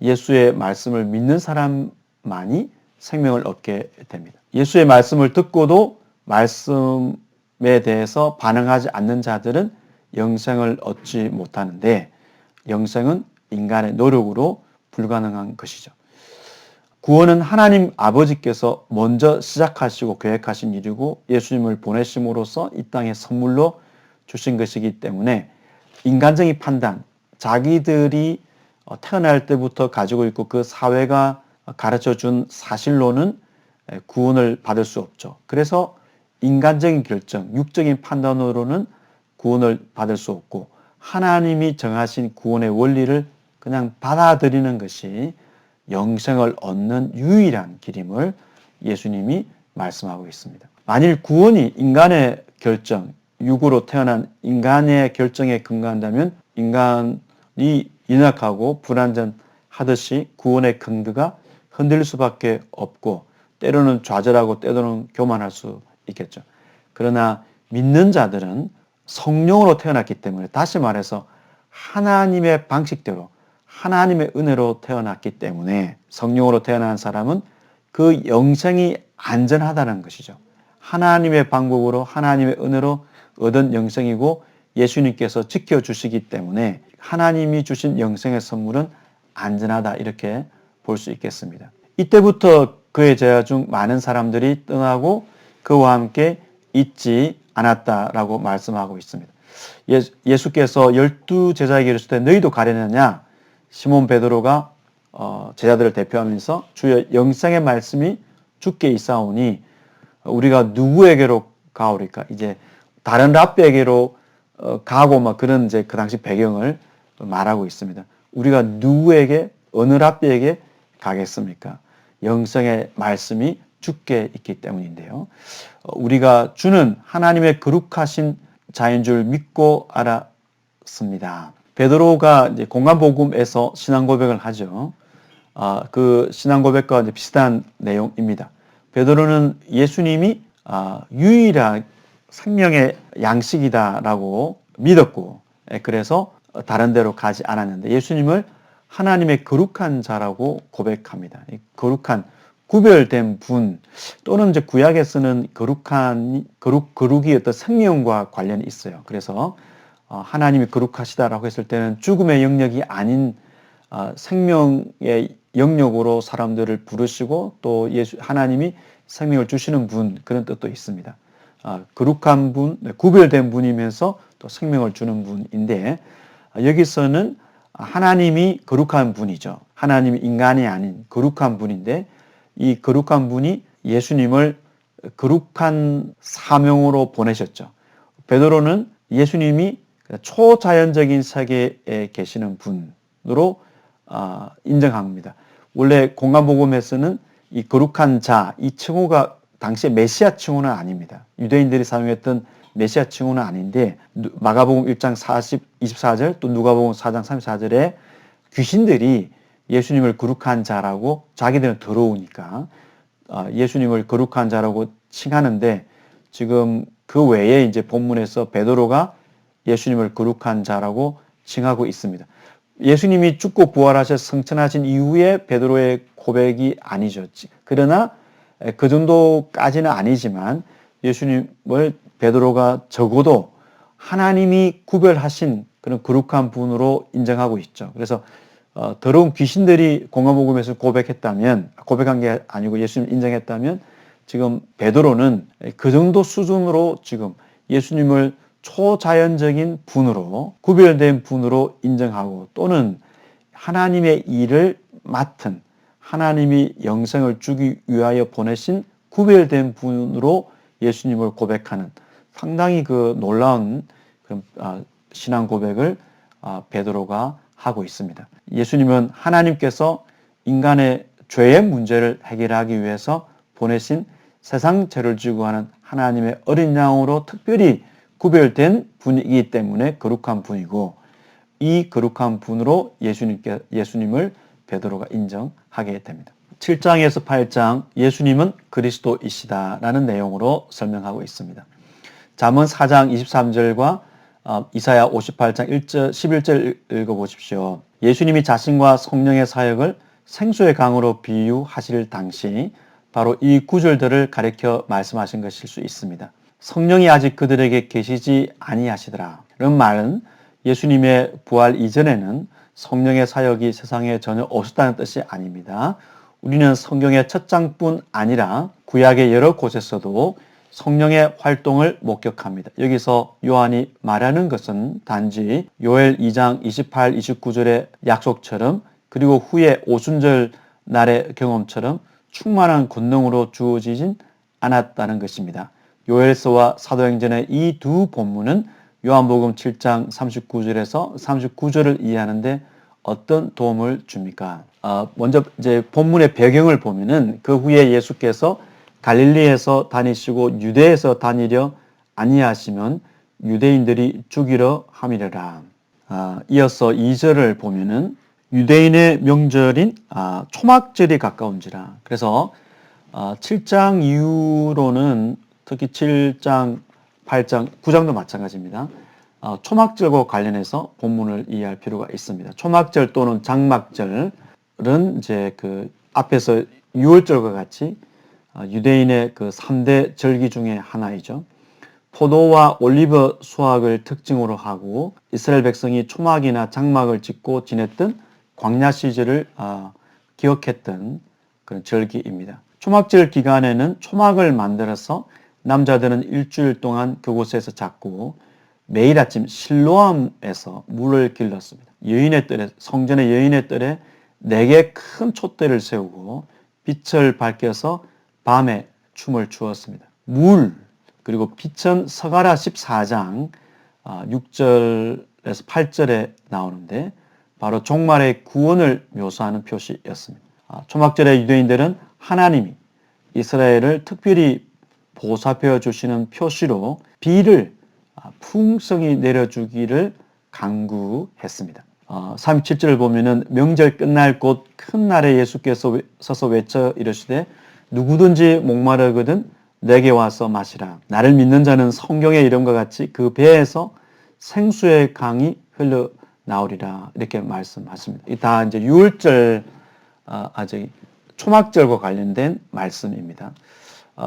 예수의 말씀을 믿는 사람만이 생명을 얻게 됩니다. 예수의 말씀을 듣고도 말씀에 대해서 반응하지 않는 자들은 영생을 얻지 못하는데 영생은 인간의 노력으로 불가능한 것이죠. 구원은 하나님 아버지께서 먼저 시작하시고 계획하신 일이고 예수님을 보내심으로써 이 땅에 선물로 주신 것이기 때문에 인간적인 판단, 자기들이 태어날 때부터 가지고 있고 그 사회가 가르쳐준 사실로는 구원을 받을 수 없죠. 그래서 인간적인 결정, 육적인 판단으로는 구원을 받을 수 없고 하나님이 정하신 구원의 원리를 그냥 받아들이는 것이 영생을 얻는 유일한 길임을 예수님이 말씀하고 있습니다. 만일 구원이 인간의 결정, 육으로 태어난 인간의 결정에 근거한다면 인간이 연약하고 불완전하듯이 구원의 근거가 흔들릴 수밖에 없고 때로는 좌절하고 때로는 교만할 수 있겠죠. 그러나 믿는 자들은 성령으로 태어났기 때문에 다시 말해서 하나님의 방식대로 하나님의 은혜로 태어났기 때문에 성령으로 태어난 사람은 그 영생이 안전하다는 것이죠. 하나님의 방법으로 하나님의 은혜로 얻은 영생이고 예수님께서 지켜주시기 때문에 하나님이 주신 영생의 선물은 안전하다 이렇게 볼 수 있겠습니다. 이때부터 그의 제자 중 많은 사람들이 떠나고 그와 함께 있지 않았다라고 말씀하고 있습니다. 예수께서 12제자에게 이르실 때 너희도 가려느냐? 시몬 베드로가 제자들을 대표하면서 주여 영생의 말씀이 주께 있사오니 우리가 누구에게로 가오리까? 이제 다른 랍비에게로 가고 막 그런 이제 그 당시 배경을 말하고 있습니다. 우리가 누구에게 어느 랍비에게 가겠습니까? 영성의 말씀이 주께 있기 때문인데요. 우리가 주는 하나님의 거룩하신 자인 줄 믿고 알았습니다. 베드로가 이제 공간복음에서 신앙 고백을 하죠. 그 신앙 고백과 이제 비슷한 내용입니다. 베드로는 예수님이 유일한 생명의 양식이다라고 믿었고, 그래서 다른 데로 가지 않았는데 예수님을 하나님의 거룩한 자라고 고백합니다. 거룩한 구별된 분 또는 이제 구약에 쓰는 거룩이 어떤 생명과 관련이 있어요. 그래서 하나님이 거룩하시다라고 했을 때는 죽음의 영역이 아닌 생명의 영역으로 사람들을 부르시고 또 하나님이 생명을 주시는 분 그런 뜻도 있습니다. 거룩한 분, 구별된 분이면서 또 생명을 주는 분인데 여기서는 하나님이 거룩한 분이죠. 하나님이 인간이 아닌 거룩한 분인데 이 거룩한 분이 예수님을 거룩한 사명으로 보내셨죠. 베드로는 예수님이 초자연적인 세계에 계시는 분으로 인정합니다. 원래 공간복음에서는 이 거룩한 자, 이 칭호가 당시에 메시아 칭호는 아닙니다. 유대인들이 사용했던 메시아 칭호는 아닌데 마가복음 1장 24절 또 누가복음 4장 34절에 귀신들이 예수님을 거룩한 자라고 자기들은 더러우니까 예수님을 거룩한 자라고 칭하는데 지금 그 외에 이제 본문에서 베드로가 예수님을 거룩한 자라고 칭하고 있습니다. 예수님이 죽고 부활하셔 승천하신 이후에 베드로의 고백이 아니죠. 그러나 그 정도까지는 아니지만 예수님을 베드로가 적어도 하나님이 구별하신 그런 거룩한 분으로 인정하고 있죠. 그래서 더러운 귀신들이 공간복음에서 고백한 게 아니고 예수님 인정했다면 지금 베드로는 그 정도 수준으로 지금 예수님을 초자연적인 분으로 구별된 분으로 인정하고 또는 하나님의 일을 맡은 하나님이 영생을 주기 위하여 보내신 구별된 분으로 예수님을 고백하는 상당히 그 놀라운 그런 신앙 고백을 베드로가 하고 있습니다. 예수님은 하나님께서 인간의 죄의 문제를 해결하기 위해서 보내신 세상 죄를 지고 하는 하나님의 어린 양으로 특별히 구별된 분이기 때문에 거룩한 분이고 이 거룩한 분으로 예수님을 베드로가 인정하게 됩니다. 7장에서 8장 예수님은 그리스도이시다라는 내용으로 설명하고 있습니다. 잠언 4장 23절과 이사야 58장 11절 읽어보십시오. 예수님이 자신과 성령의 사역을 생수의 강으로 비유하실 당시 바로 이 구절들을 가리켜 말씀하신 것일 수 있습니다. 성령이 아직 그들에게 계시지 아니하시더라. 이런 말은 예수님의 부활 이전에는 성령의 사역이 세상에 전혀 없었다는 뜻이 아닙니다. 우리는 성경의 첫 장뿐 아니라 구약의 여러 곳에서도 성령의 활동을 목격합니다. 여기서 요한이 말하는 것은 단지 요엘 2장 28, 29절의 약속처럼 그리고 후에 오순절 날의 경험처럼 충만한 권능으로 주어지진 않았다는 것입니다. 요엘서와 사도행전의 이 두 본문은 요한복음 7장 39절에서 39절을 이해하는데 어떤 도움을 줍니까? 먼저 이제 본문의 배경을 보면은 그 후에 예수께서 갈릴리에서 다니시고 유대에서 다니려 아니하시면 유대인들이 죽이려 함이려라. 이어서 2절을 보면은 유대인의 명절인 초막절이 가까운지라. 그래서 7장 이후로는 특히 7장, 8장, 9장도 마찬가지입니다. 초막절과 관련해서 본문을 이해할 필요가 있습니다. 초막절 또는 장막절은 이제 그 앞에서 유월절과 같이 유대인의 그 3대 절기 중에 하나이죠. 포도와 올리브 수확을 특징으로 하고 이스라엘 백성이 초막이나 장막을 짓고 지냈던 광야 시절을 기억했던 그런 절기입니다. 초막절 기간에는 초막을 만들어서 남자들은 일주일 동안 그곳에서 잡고 매일 아침 실로암에서 물을 길렀습니다. 성전의 여인의 뜰에 4개 큰 촛대를 세우고 빛을 밝혀서 밤에 춤을 추었습니다. 그리고 비천 서가라 14장 6절에서 8절에 나오는데 바로 종말의 구원을 묘사하는 표시였습니다. 초막절의 유대인들은 하나님이 이스라엘을 특별히 보살펴 주시는 표시로 비를 풍성히 내려주기를 간구했습니다. 37절을 보면은 명절 끝날 곧 큰 날에 예수께서 서서 외쳐 이르시되 누구든지 목마르거든 내게 와서 마시라. 나를 믿는 자는 성경의 이름과 같이 그 배에서 생수의 강이 흘러나오리라. 이렇게 말씀하십니다. 이 다 이제 유월절 아직 초막절과 관련된 말씀입니다.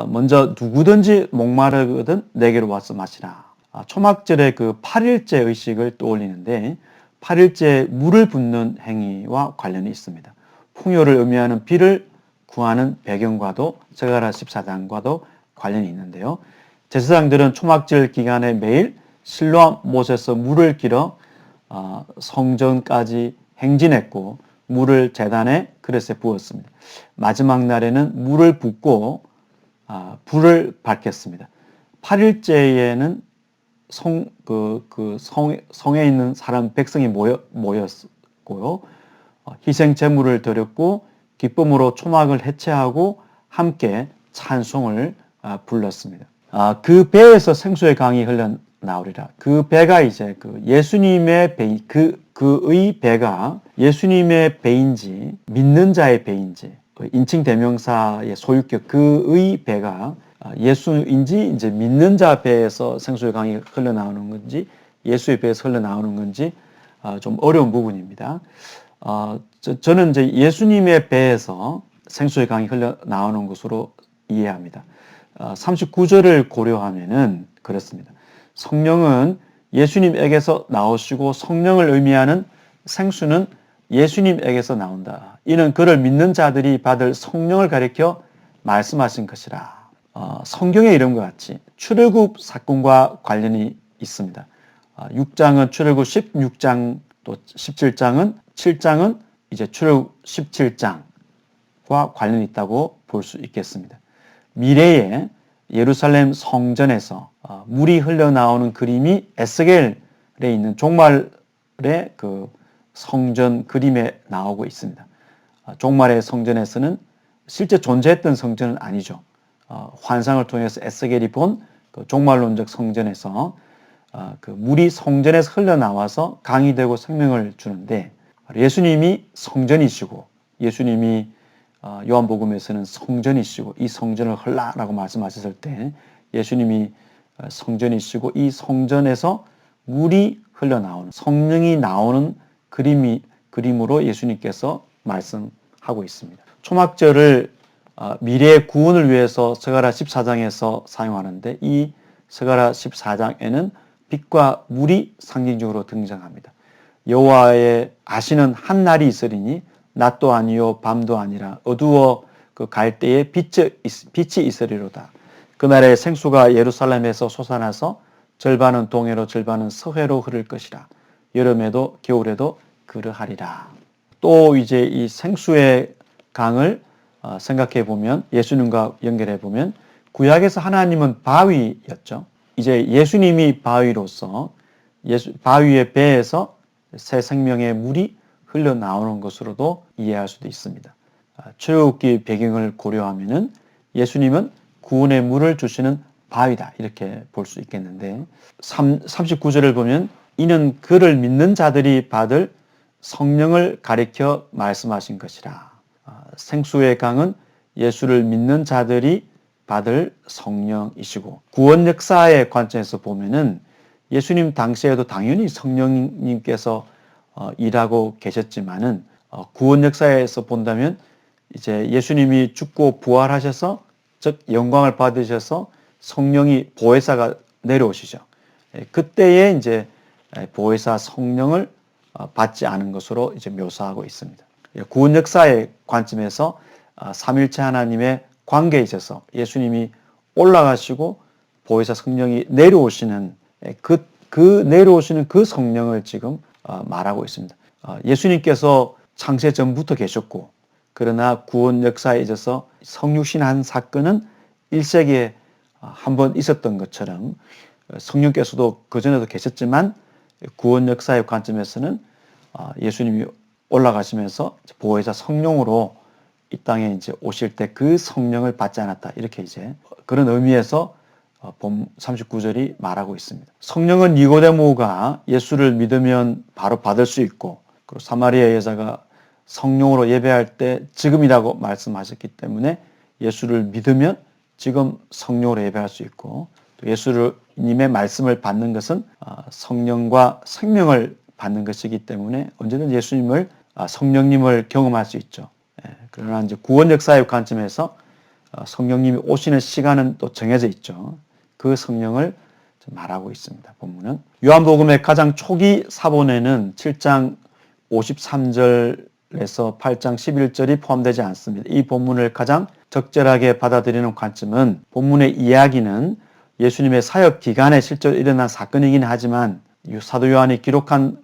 먼저 누구든지 목마르거든 내게로 와서 마시라. 초막절의 그 8일째 의식을 떠올리는데 8일째 물을 붓는 행위와 관련이 있습니다. 풍요를 의미하는 비를 구하는 배경과도 스가랴 14장과도 관련이 있는데요. 제사장들은 초막절 기간에 매일 실로암 못에서 물을 길어 성전까지 행진했고 물을 제단의 그릇에 부었습니다. 마지막 날에는 물을 붓고 불을 밝혔습니다. 8일째에는 성에 있는 사람 백성이 모였고요. 희생 제물을 드렸고 기쁨으로 초막을 해체하고 함께 찬송을 불렀습니다. 그 배에서 생수의 강이 흘러나오리라. 그 배가 이제 그 예수님의 배, 그의 배가 예수님의 배인지 믿는 자의 배인지 인칭 대명사의 소유격 그의 배가 예수인지 이제 믿는 자 배에서 생수의 강이 흘러나오는 건지 예수의 배에서 흘러나오는 건지 좀 어려운 부분입니다. 저는 이제 예수님의 배에서 생수의 강이 흘러나오는 것으로 이해합니다. 39절을 고려하면은 그렇습니다. 성령은 예수님에게서 나오시고 성령을 의미하는 생수는 예수님에게서 나온다. 이는 그를 믿는 자들이 받을 성령을 가리켜 말씀하신 것이라. 성경의 이름과 같이 출애굽 사건과 관련이 있습니다. 6장은 출애굽 16장 또 17장은 7장은 이제 출애굽 17장과 관련이 있다고 볼 수 있겠습니다. 미래에 예루살렘 성전에서 물이 흘러나오는 그림이 에스겔에 있는 종말의 그 성전 그림에 나오고 있습니다. 종말의 성전에서는 실제 존재했던 성전은 아니죠. 환상을 통해서 에스겔이 본 그 종말론적 성전에서 그 물이 성전에서 흘러나와서 강이 되고 생명을 주는데 예수님이 성전이시고 예수님이 요한복음에서는 성전이시고 이 성전을 헐라라고 말씀하셨을 때 예수님이 성전이시고 이 성전에서 물이 흘러나오는 성령이 나오는 그림으로 예수님께서 말씀하고 있습니다. 초막절을 미래의 구원을 위해서 스가랴 14장에서 사용하는데 이 스가랴 14장에는 빛과 물이 상징적으로 등장합니다. 여호와의 아시는 한 날이 있으리니 낮도 아니요 밤도 아니라 어두워 그 갈 때에 빛이 있으리로다. 그날에 생수가 예루살렘에서 솟아나서 절반은 동해로 절반은 서해로 흐를 것이라. 여름에도 겨울에도 그러하리라. 또 이제 이 생수의 강을 생각해 보면 예수님과 연결해 보면 구약에서 하나님은 바위였죠. 이제 예수님이 바위로서 바위의 배에서 새 생명의 물이 흘러나오는 것으로도 이해할 수도 있습니다. 출애굽기 배경을 고려하면은 예수님은 구원의 물을 주시는 바위다 이렇게 볼 수 있겠는데 39절을 보면 이는 그를 믿는 자들이 받을 성령을 가리켜 말씀하신 것이라. 생수의 강은 예수를 믿는 자들이 받을 성령이시고 구원 역사의 관점에서 보면은 예수님 당시에도 당연히 성령님께서 일하고 계셨지만은 구원 역사에서 본다면 이제 예수님이 죽고 부활하셔서 즉 영광을 받으셔서 성령이 보혜사가 내려오시죠. 그때에 이제 보혜사 성령을 받지 않은 것으로 이제 묘사하고 있습니다. 구원 역사의 관점에서 삼일체 하나님의 관계에 있어서 예수님이 올라가시고 보혜사 성령이 내려오시는 그 내려오시는 그 성령을 지금 말하고 있습니다. 예수님께서 창세 전부터 계셨고 그러나 구원 역사에 있어서 성육신한 사건은 1세기에 한 번 있었던 것처럼 성령께서도 그전에도 계셨지만 구원 역사의 관점에서는 예수님이 올라가시면서 보혜사 성령으로 이 땅에 이제 오실 때 그 성령을 받지 않았다. 이렇게 이제 그런 의미에서 본 39절이 말하고 있습니다. 성령은 니고데모가 예수를 믿으면 바로 받을 수 있고, 그리고 사마리아 여자가 성령으로 예배할 때 지금이라고 말씀하셨기 때문에 예수를 믿으면 지금 성령으로 예배할 수 있고, 또 예수님의 말씀을 받는 것은 성령과 생명을 받는 것이기 때문에 언제든 예수님을 성령님을 경험할 수 있죠. 그러나 이제 구원 역사의 관점에서 성령님이 오시는 시간은 또 정해져 있죠. 그 성령을 말하고 있습니다. 본문은 요한복음의 가장 초기 사본에는 7장 53절에서 8장 11절이 포함되지 않습니다. 이 본문을 가장 적절하게 받아들이는 관점은 본문의 이야기는 예수님의 사역 기간에 실제로 일어난 사건이긴 하지만 사도 요한이 기록한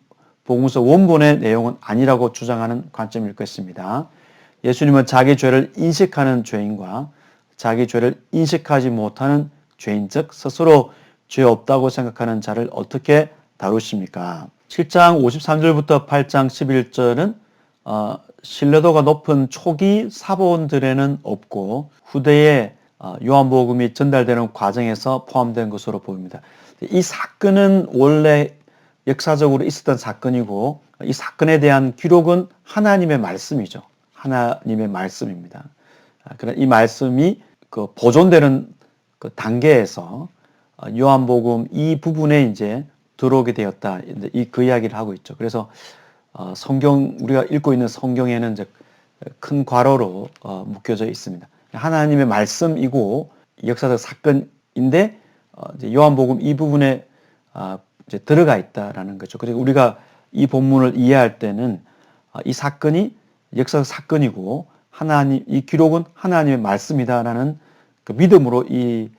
복음서 원본의 내용은 아니라고 주장하는 관점일 것입니다. 예수님은 자기 죄를 인식하는 죄인과 자기 죄를 인식하지 못하는 죄인, 즉 스스로 죄 없다고 생각하는 자를 어떻게 다루십니까? 7장 53절부터 8장 11절은 신뢰도가 높은 초기 사본들에는 없고 후대에 요한복음이 전달되는 과정에서 포함된 것으로 보입니다. 이 사건은 원래 역사적으로 있었던 사건이고 이 사건에 대한 기록은 하나님의 말씀이죠. 하나님의 말씀입니다. 그런 이 말씀이 그 보존되는 그 단계에서 요한복음 이 부분에 이제 들어오게 되었다. 그 이야기를 하고 있죠. 그래서 성경 우리가 읽고 있는 성경에는 이제 큰 괄호로 묶여져 있습니다. 하나님의 말씀이고 역사적 사건인데 이제 요한복음 이 부분에 이제 들어가 있다라는 거죠. 그리고 우리가 이 본문을 이해할 때는 이 사건이 역사적 사건이고 하나님 이 기록은 하나님의 말씀이다라는 그 믿음으로 이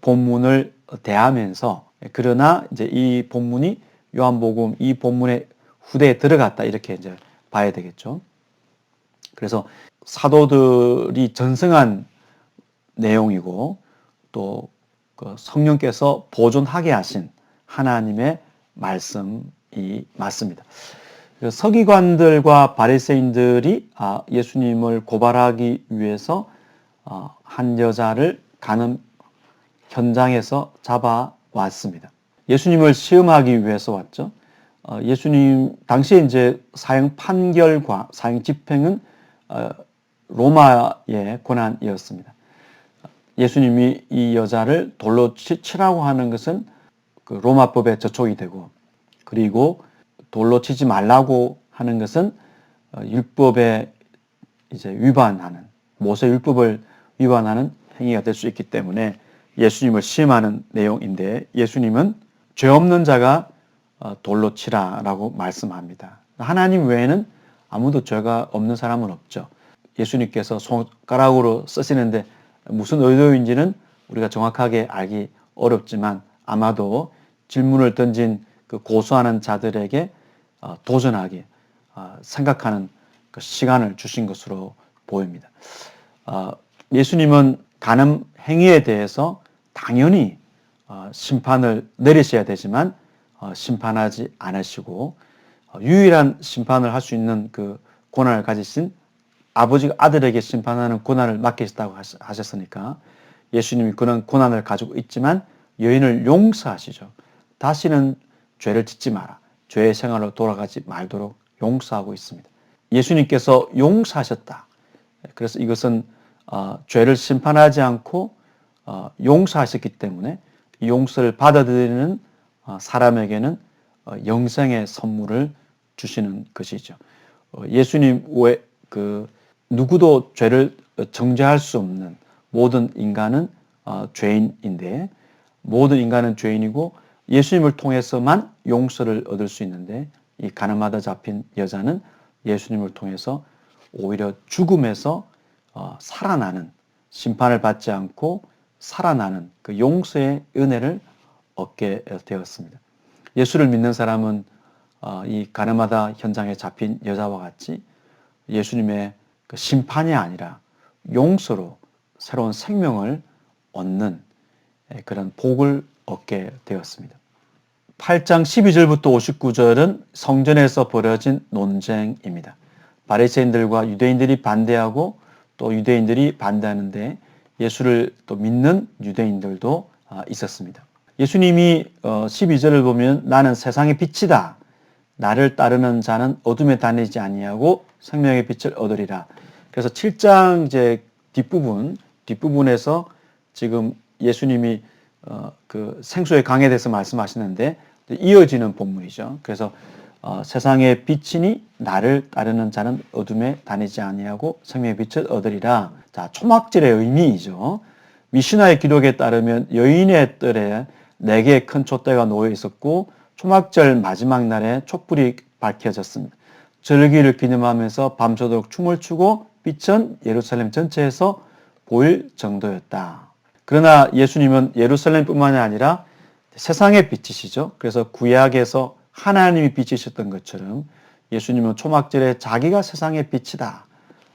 본문을 대하면서 그러나 이제 이 본문이 요한복음 이 본문의 후대에 들어갔다 이렇게 이제 봐야 되겠죠. 그래서 사도들이 전승한 내용이고 또 그 성령께서 보존하게 하신 하나님의 말씀이 맞습니다. 서기관들과 바리새인들이 예수님을 고발하기 위해서 한 여자를 가늠 현장에서 잡아왔습니다. 예수님을 시험하기 위해서 왔죠. 예수님 당시에 이제 사형 판결과 사형 집행은 로마의 권한이었습니다. 예수님이 이 여자를 돌로 치라고 하는 것은 그 로마법에 저촉이 되고, 그리고 돌로 치지 말라고 하는 것은 율법에 이제 위반하는, 모세 율법을 위반하는 행위가 될 수 있기 때문에 예수님을 시험하는 내용인데, 예수님은 죄 없는 자가 돌로 치라라고 말씀합니다. 하나님 외에는 아무도 죄가 없는 사람은 없죠. 예수님께서 손가락으로 쓰시는데 무슨 의도인지는 우리가 정확하게 알기 어렵지만 아마도 질문을 던진 그 고소하는 자들에게 도전하게 생각하는 그 시간을 주신 것으로 보입니다. 예수님은 간음 행위에 대해서 당연히 심판을 내리셔야 되지만 심판하지 않으시고 유일한 심판을 할 수 있는 그 권한을 가지신 아버지가 아들에게 심판하는 권한을 맡기셨다고 하셨으니까 예수님이 그런 권한을 가지고 있지만 여인을 용서하시죠. 다시는 죄를 짓지 마라. 죄의 생활로 돌아가지 말도록 용서하고 있습니다. 예수님께서 용서하셨다. 그래서 이것은 죄를 심판하지 않고 용서하셨기 때문에 용서를 받아들이는 사람에게는 영생의 선물을 주시는 것이죠. 예수님 외 누구도 죄를 정죄할 수 없는 모든 인간은 죄인인데, 모든 인간은 죄인이고 예수님을 통해서만 용서를 얻을 수 있는데, 이 가늠하다 잡힌 여자는 예수님을 통해서 오히려 죽음에서 살아나는, 심판을 받지 않고 살아나는 그 용서의 은혜를 얻게 되었습니다. 예수를 믿는 사람은 이 가늠하다 현장에 잡힌 여자와 같이 예수님의 그 심판이 아니라 용서로 새로운 생명을 얻는 그런 복을 얻게 되었습니다. 8장 12절부터 59절은 성전에서 벌어진 논쟁입니다. 바리새인들과 유대인들이 반대하고 또 유대인들이 반대하는데 예수를 또 믿는 유대인들도 있었습니다. 예수님이 12절을 보면 나는 세상의 빛이다. 나를 따르는 자는 어둠에 다니지 아니하고 생명의 빛을 얻으리라. 그래서 7장 이제 뒷부분에서 지금 예수님이 그 생수의 강에 대해서 말씀하시는데 이어지는 본문이죠. 그래서 세상의 빛이니 나를 따르는 자는 어둠에 다니지 아니하고 생명의 빛을 얻으리라. 자, 초막절의 의미이죠. 미시나의 기록에 따르면 여인의 뜰에 4개의 큰 촛대가 놓여 있었고 초막절 마지막 날에 촛불이 밝혀졌습니다. 절기를 기념하면서 밤새도록 춤을 추고 빛은 예루살렘 전체에서 보일 정도였다. 그러나 예수님은 예루살렘뿐만이 아니라 세상의 빛이시죠. 그래서 구약에서 하나님이 빛이셨던 것처럼 예수님은 초막절에 자기가 세상의 빛이다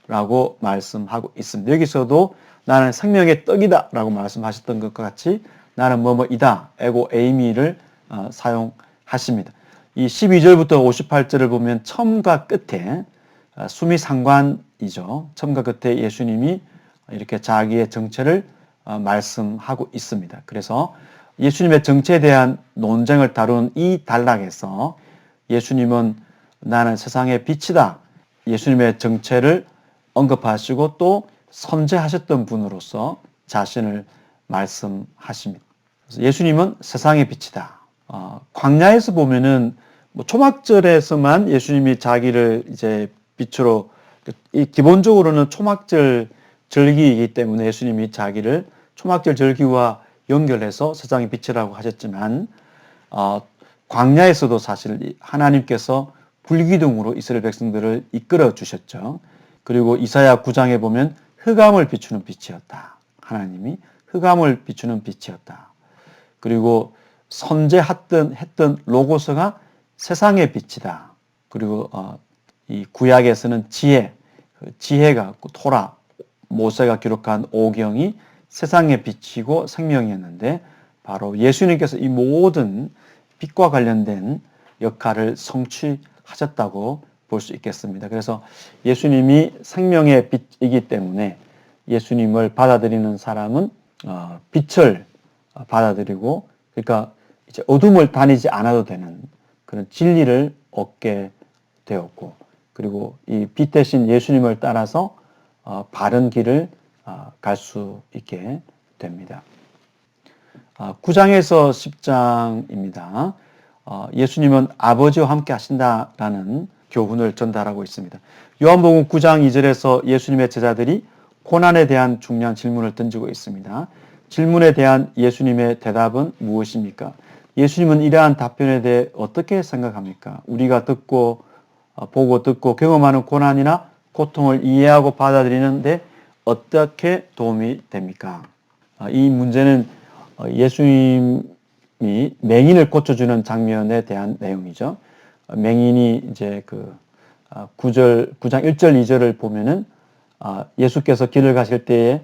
라고 말씀하고 있습니다. 여기서도 나는 생명의 떡이다 라고 말씀하셨던 것과 같이 나는 뭐뭐이다 에고 에이미를 사용하십니다. 이 12절부터 58절을 보면 처음과 끝에 수미상관이죠. 처음과 끝에 예수님이 이렇게 자기의 정체를 말씀하고 있습니다. 그래서 예수님의 정체에 대한 논쟁을 다룬 이 단락에서 예수님은 나는 세상의 빛이다. 예수님의 정체를 언급하시고 또 선제하셨던 분으로서 자신을 말씀하십니다. 그래서 예수님은 세상의 빛이다. 광야에서 보면은 뭐 초막절에서만 예수님이 자기를 이제 빛으로 기본적으로는 초막절 절기이기 때문에 예수님이 자기를 초막절 절기와 연결해서 세상의 빛이라고 하셨지만 광야에서도 사실 하나님께서 불기둥으로 이스라엘 백성들을 이끌어 주셨죠. 그리고 이사야 9장에 보면 흑암을 비추는 빛이었다. 하나님이 흑암을 비추는 빛이었다. 그리고 선제했던 로고스가 세상의 빛이다. 그리고 이 구약에서는 지혜가 토라, 모세가 기록한 오경이 세상의 빛이고 생명이었는데 바로 예수님께서 이 모든 빛과 관련된 역할을 성취하셨다고 볼 수 있겠습니다. 그래서 예수님이 생명의 빛이기 때문에 예수님을 받아들이는 사람은 빛을 받아들이고 그러니까 이제 어둠을 다니지 않아도 되는 그런 진리를 얻게 되었고 그리고 이 빛 대신 예수님을 따라서 바른 길을 갈 수 있게 됩니다. 9장에서 10장입니다. 예수님은 아버지와 함께 하신다라는 교훈을 전달하고 있습니다. 요한복음 9장 2절에서 예수님의 제자들이 고난에 대한 중요한 질문을 던지고 있습니다. 질문에 대한 예수님의 대답은 무엇입니까? 예수님은 이러한 답변에 대해 어떻게 생각합니까? 우리가 보고 듣고 경험하는 고난이나 고통을 이해하고 받아들이는데 어떻게 도움이 됩니까? 이 문제는 예수님이 맹인을 고쳐주는 장면에 대한 내용이죠. 맹인이 이제 9장 1절 2절을 보면은 예수께서 길을 가실 때에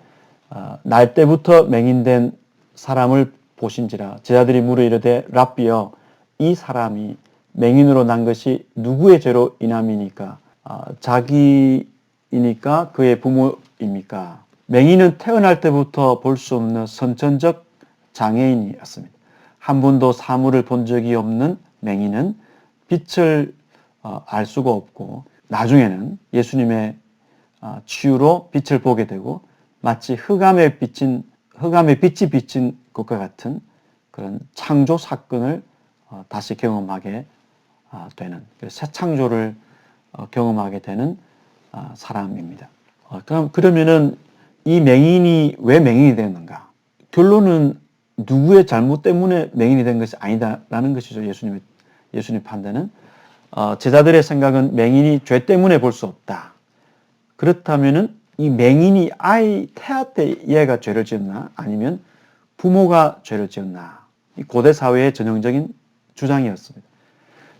날 때부터 맹인된 사람을 보신지라 제자들이 물어 이르되 랍비여 이 사람이 맹인으로 난 것이 누구의 죄로 인함이니까 자기이니까 그의 부모입니까? 맹인은 태어날 때부터 볼 수 없는 선천적 장애인이었습니다. 한 번도 사물을 본 적이 없는 맹인은 빛을 알 수가 없고 나중에는 예수님의 치유로 빛을 보게 되고 마치 흑암의 빛이 비친 것과 같은 그런 창조 사건을 다시 경험하게 되는 새 창조를 경험하게 되는 사람입니다. 그러면은 이 맹인이 왜 맹인이 되었는가? 결론은 누구의 잘못 때문에 맹인이 된 것이 아니다라는 것이죠. 예수님 판단은 제자들의 생각은 맹인이 죄 때문에 볼 수 없다. 그렇다면은 이 맹인이 아이 태아 때 얘가 죄를 지었나? 아니면 부모가 죄를 지었나? 이 고대 사회의 전형적인 주장이었습니다.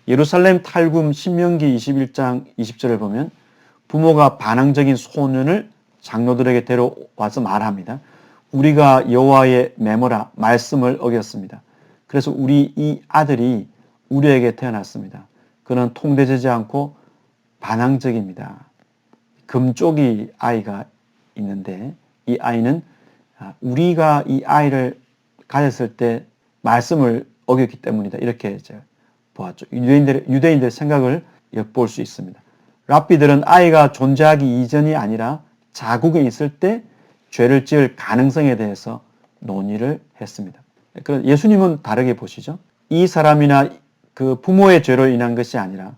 예루살렘 탈금 신명기 21장 20절을 보면 부모가 반항적인 소년을 장로들에게 데려와서 말합니다. 우리가 여호와의 메모라 말씀을 어겼습니다. 그래서 우리 이 아들이 우리에게 태어났습니다. 그는 통제되지 않고 반항적입니다. 금쪽이 아이가 있는데 이 아이는 우리가 이 아이를 가졌을 때 말씀을 어겼기 때문이다. 이렇게 보았죠. 유대인들의 생각을 엿볼 수 있습니다. 랍비들은 아이가 존재하기 이전이 아니라 자국에 있을 때 죄를 지을 가능성에 대해서 논의를 했습니다. 그런데 예수님은 다르게 보시죠. 이 사람이나 그 부모의 죄로 인한 것이 아니라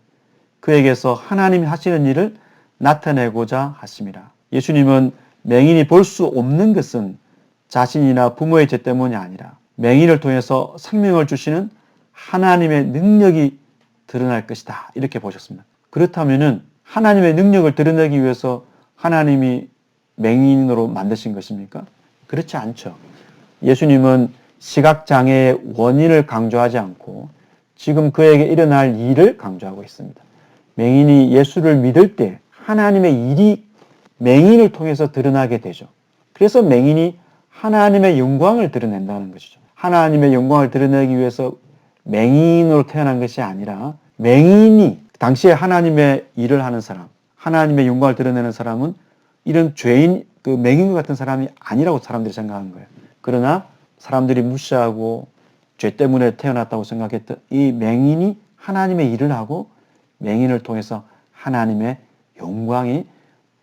그에게서 하나님이 하시는 일을 나타내고자 하심이라. 예수님은 맹인이 볼 수 없는 것은 자신이나 부모의 죄 때문이 아니라 맹인을 통해서 생명을 주시는 하나님의 능력이 드러날 것이다. 이렇게 보셨습니다. 그렇다면은 하나님의 능력을 드러내기 위해서 하나님이 맹인으로 만드신 것입니까? 그렇지 않죠. 예수님은 시각장애의 원인을 강조하지 않고 지금 그에게 일어날 일을 강조하고 있습니다. 맹인이 예수를 믿을 때 하나님의 일이 맹인을 통해서 드러나게 되죠. 그래서 맹인이 하나님의 영광을 드러낸다는 것이죠. 하나님의 영광을 드러내기 위해서 맹인으로 태어난 것이 아니라 맹인이 당시에 하나님의 일을 하는 사람, 하나님의 영광을 드러내는 사람은 이런 죄인, 그 맹인과 같은 사람이 아니라고 사람들이 생각한 거예요. 그러나 사람들이 무시하고 죄 때문에 태어났다고 생각했던 이 맹인이 하나님의 일을 하고 맹인을 통해서 하나님의 영광이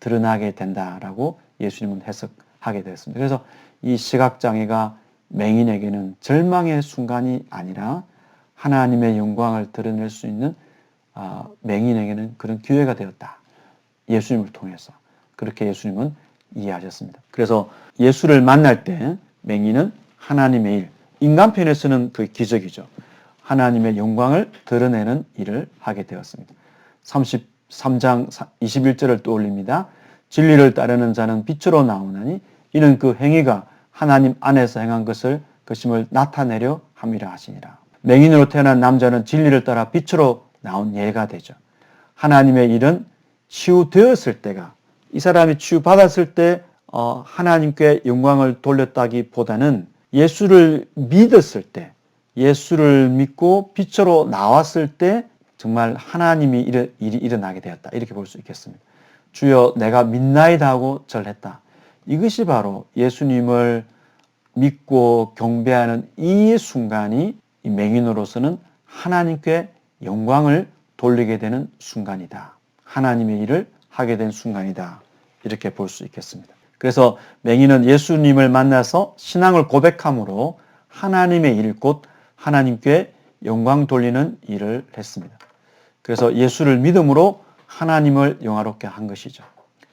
드러나게 된다라고 예수님은 해석하게 되었습니다. 그래서 이 시각장애가 맹인에게는 절망의 순간이 아니라 하나님의 영광을 드러낼 수 있는 맹인에게는 그런 기회가 되었다. 예수님을 통해서. 그렇게 예수님은 이해하셨습니다. 그래서 예수를 만날 때 맹인은 하나님의 일, 인간편에서는 그 기적이죠. 하나님의 영광을 드러내는 일을 하게 되었습니다. 33장 21절을 떠올립니다. 진리를 따르는 자는 빛으로 나오나니 이는 그 행위가 하나님 안에서 행한 것임을 나타내려 함이라 하시니라. 맹인으로 태어난 남자는 진리를 따라 빛으로 나온 예가 되죠. 하나님의 일은 치유되었을 때가, 이 사람이 치유받았을 때 하나님께 영광을 돌렸다기보다는 예수를 믿었을 때, 예수를 믿고 빛으로 나왔을 때 정말 하나님이 일이 일어나게 되었다. 이렇게 볼 수 있겠습니다. 주여 내가 믿나이다 하고 절했다. 이것이 바로 예수님을 믿고 경배하는 이 순간이 이 맹인으로서는 하나님께 영광을 돌리게 되는 순간이다. 하나님의 일을 하게 된 순간이다. 이렇게 볼 수 있겠습니다. 그래서 맹인은 예수님을 만나서 신앙을 고백함으로 하나님의 일, 곧 하나님께 영광 돌리는 일을 했습니다. 그래서 예수를 믿음으로 하나님을 영화롭게 한 것이죠.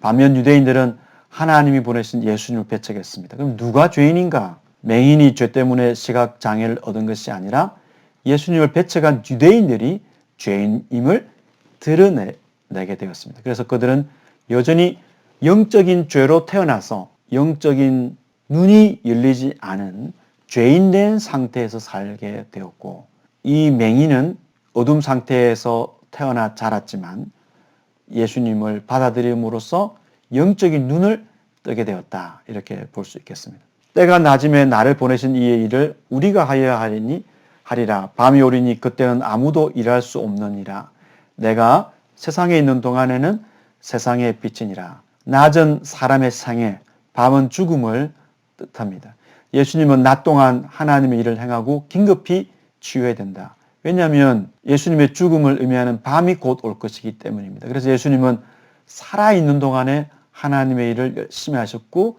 반면 유대인들은 하나님이 보내신 예수님을 배척했습니다. 그럼 누가 죄인인가? 맹인이 죄 때문에 시각장애를 얻은 것이 아니라 예수님을 배척한 유대인들이 죄인임을 드러내게 되었습니다. 그래서 그들은 여전히 영적인 죄로 태어나서 영적인 눈이 열리지 않은 죄인된 상태에서 살게 되었고, 이 맹인은 어둠 상태에서 태어나 자랐지만 예수님을 받아들임으로써 영적인 눈을 뜨게 되었다. 이렇게 볼 수 있겠습니다. 때가 낮음에 나를 보내신 이의 일을 우리가 하여야 하리라. 밤이 오리니 그때는 아무도 일할 수 없느니라. 내가 세상에 있는 동안에는 세상의 빛이니라. 낮은 사람의 상해, 밤은 죽음을 뜻합니다. 예수님은 낮 동안 하나님의 일을 행하고 긴급히 치유해야 된다. 왜냐하면 예수님의 죽음을 의미하는 밤이 곧 올 것이기 때문입니다. 그래서 예수님은 살아있는 동안에 하나님의 일을 열심히 하셨고,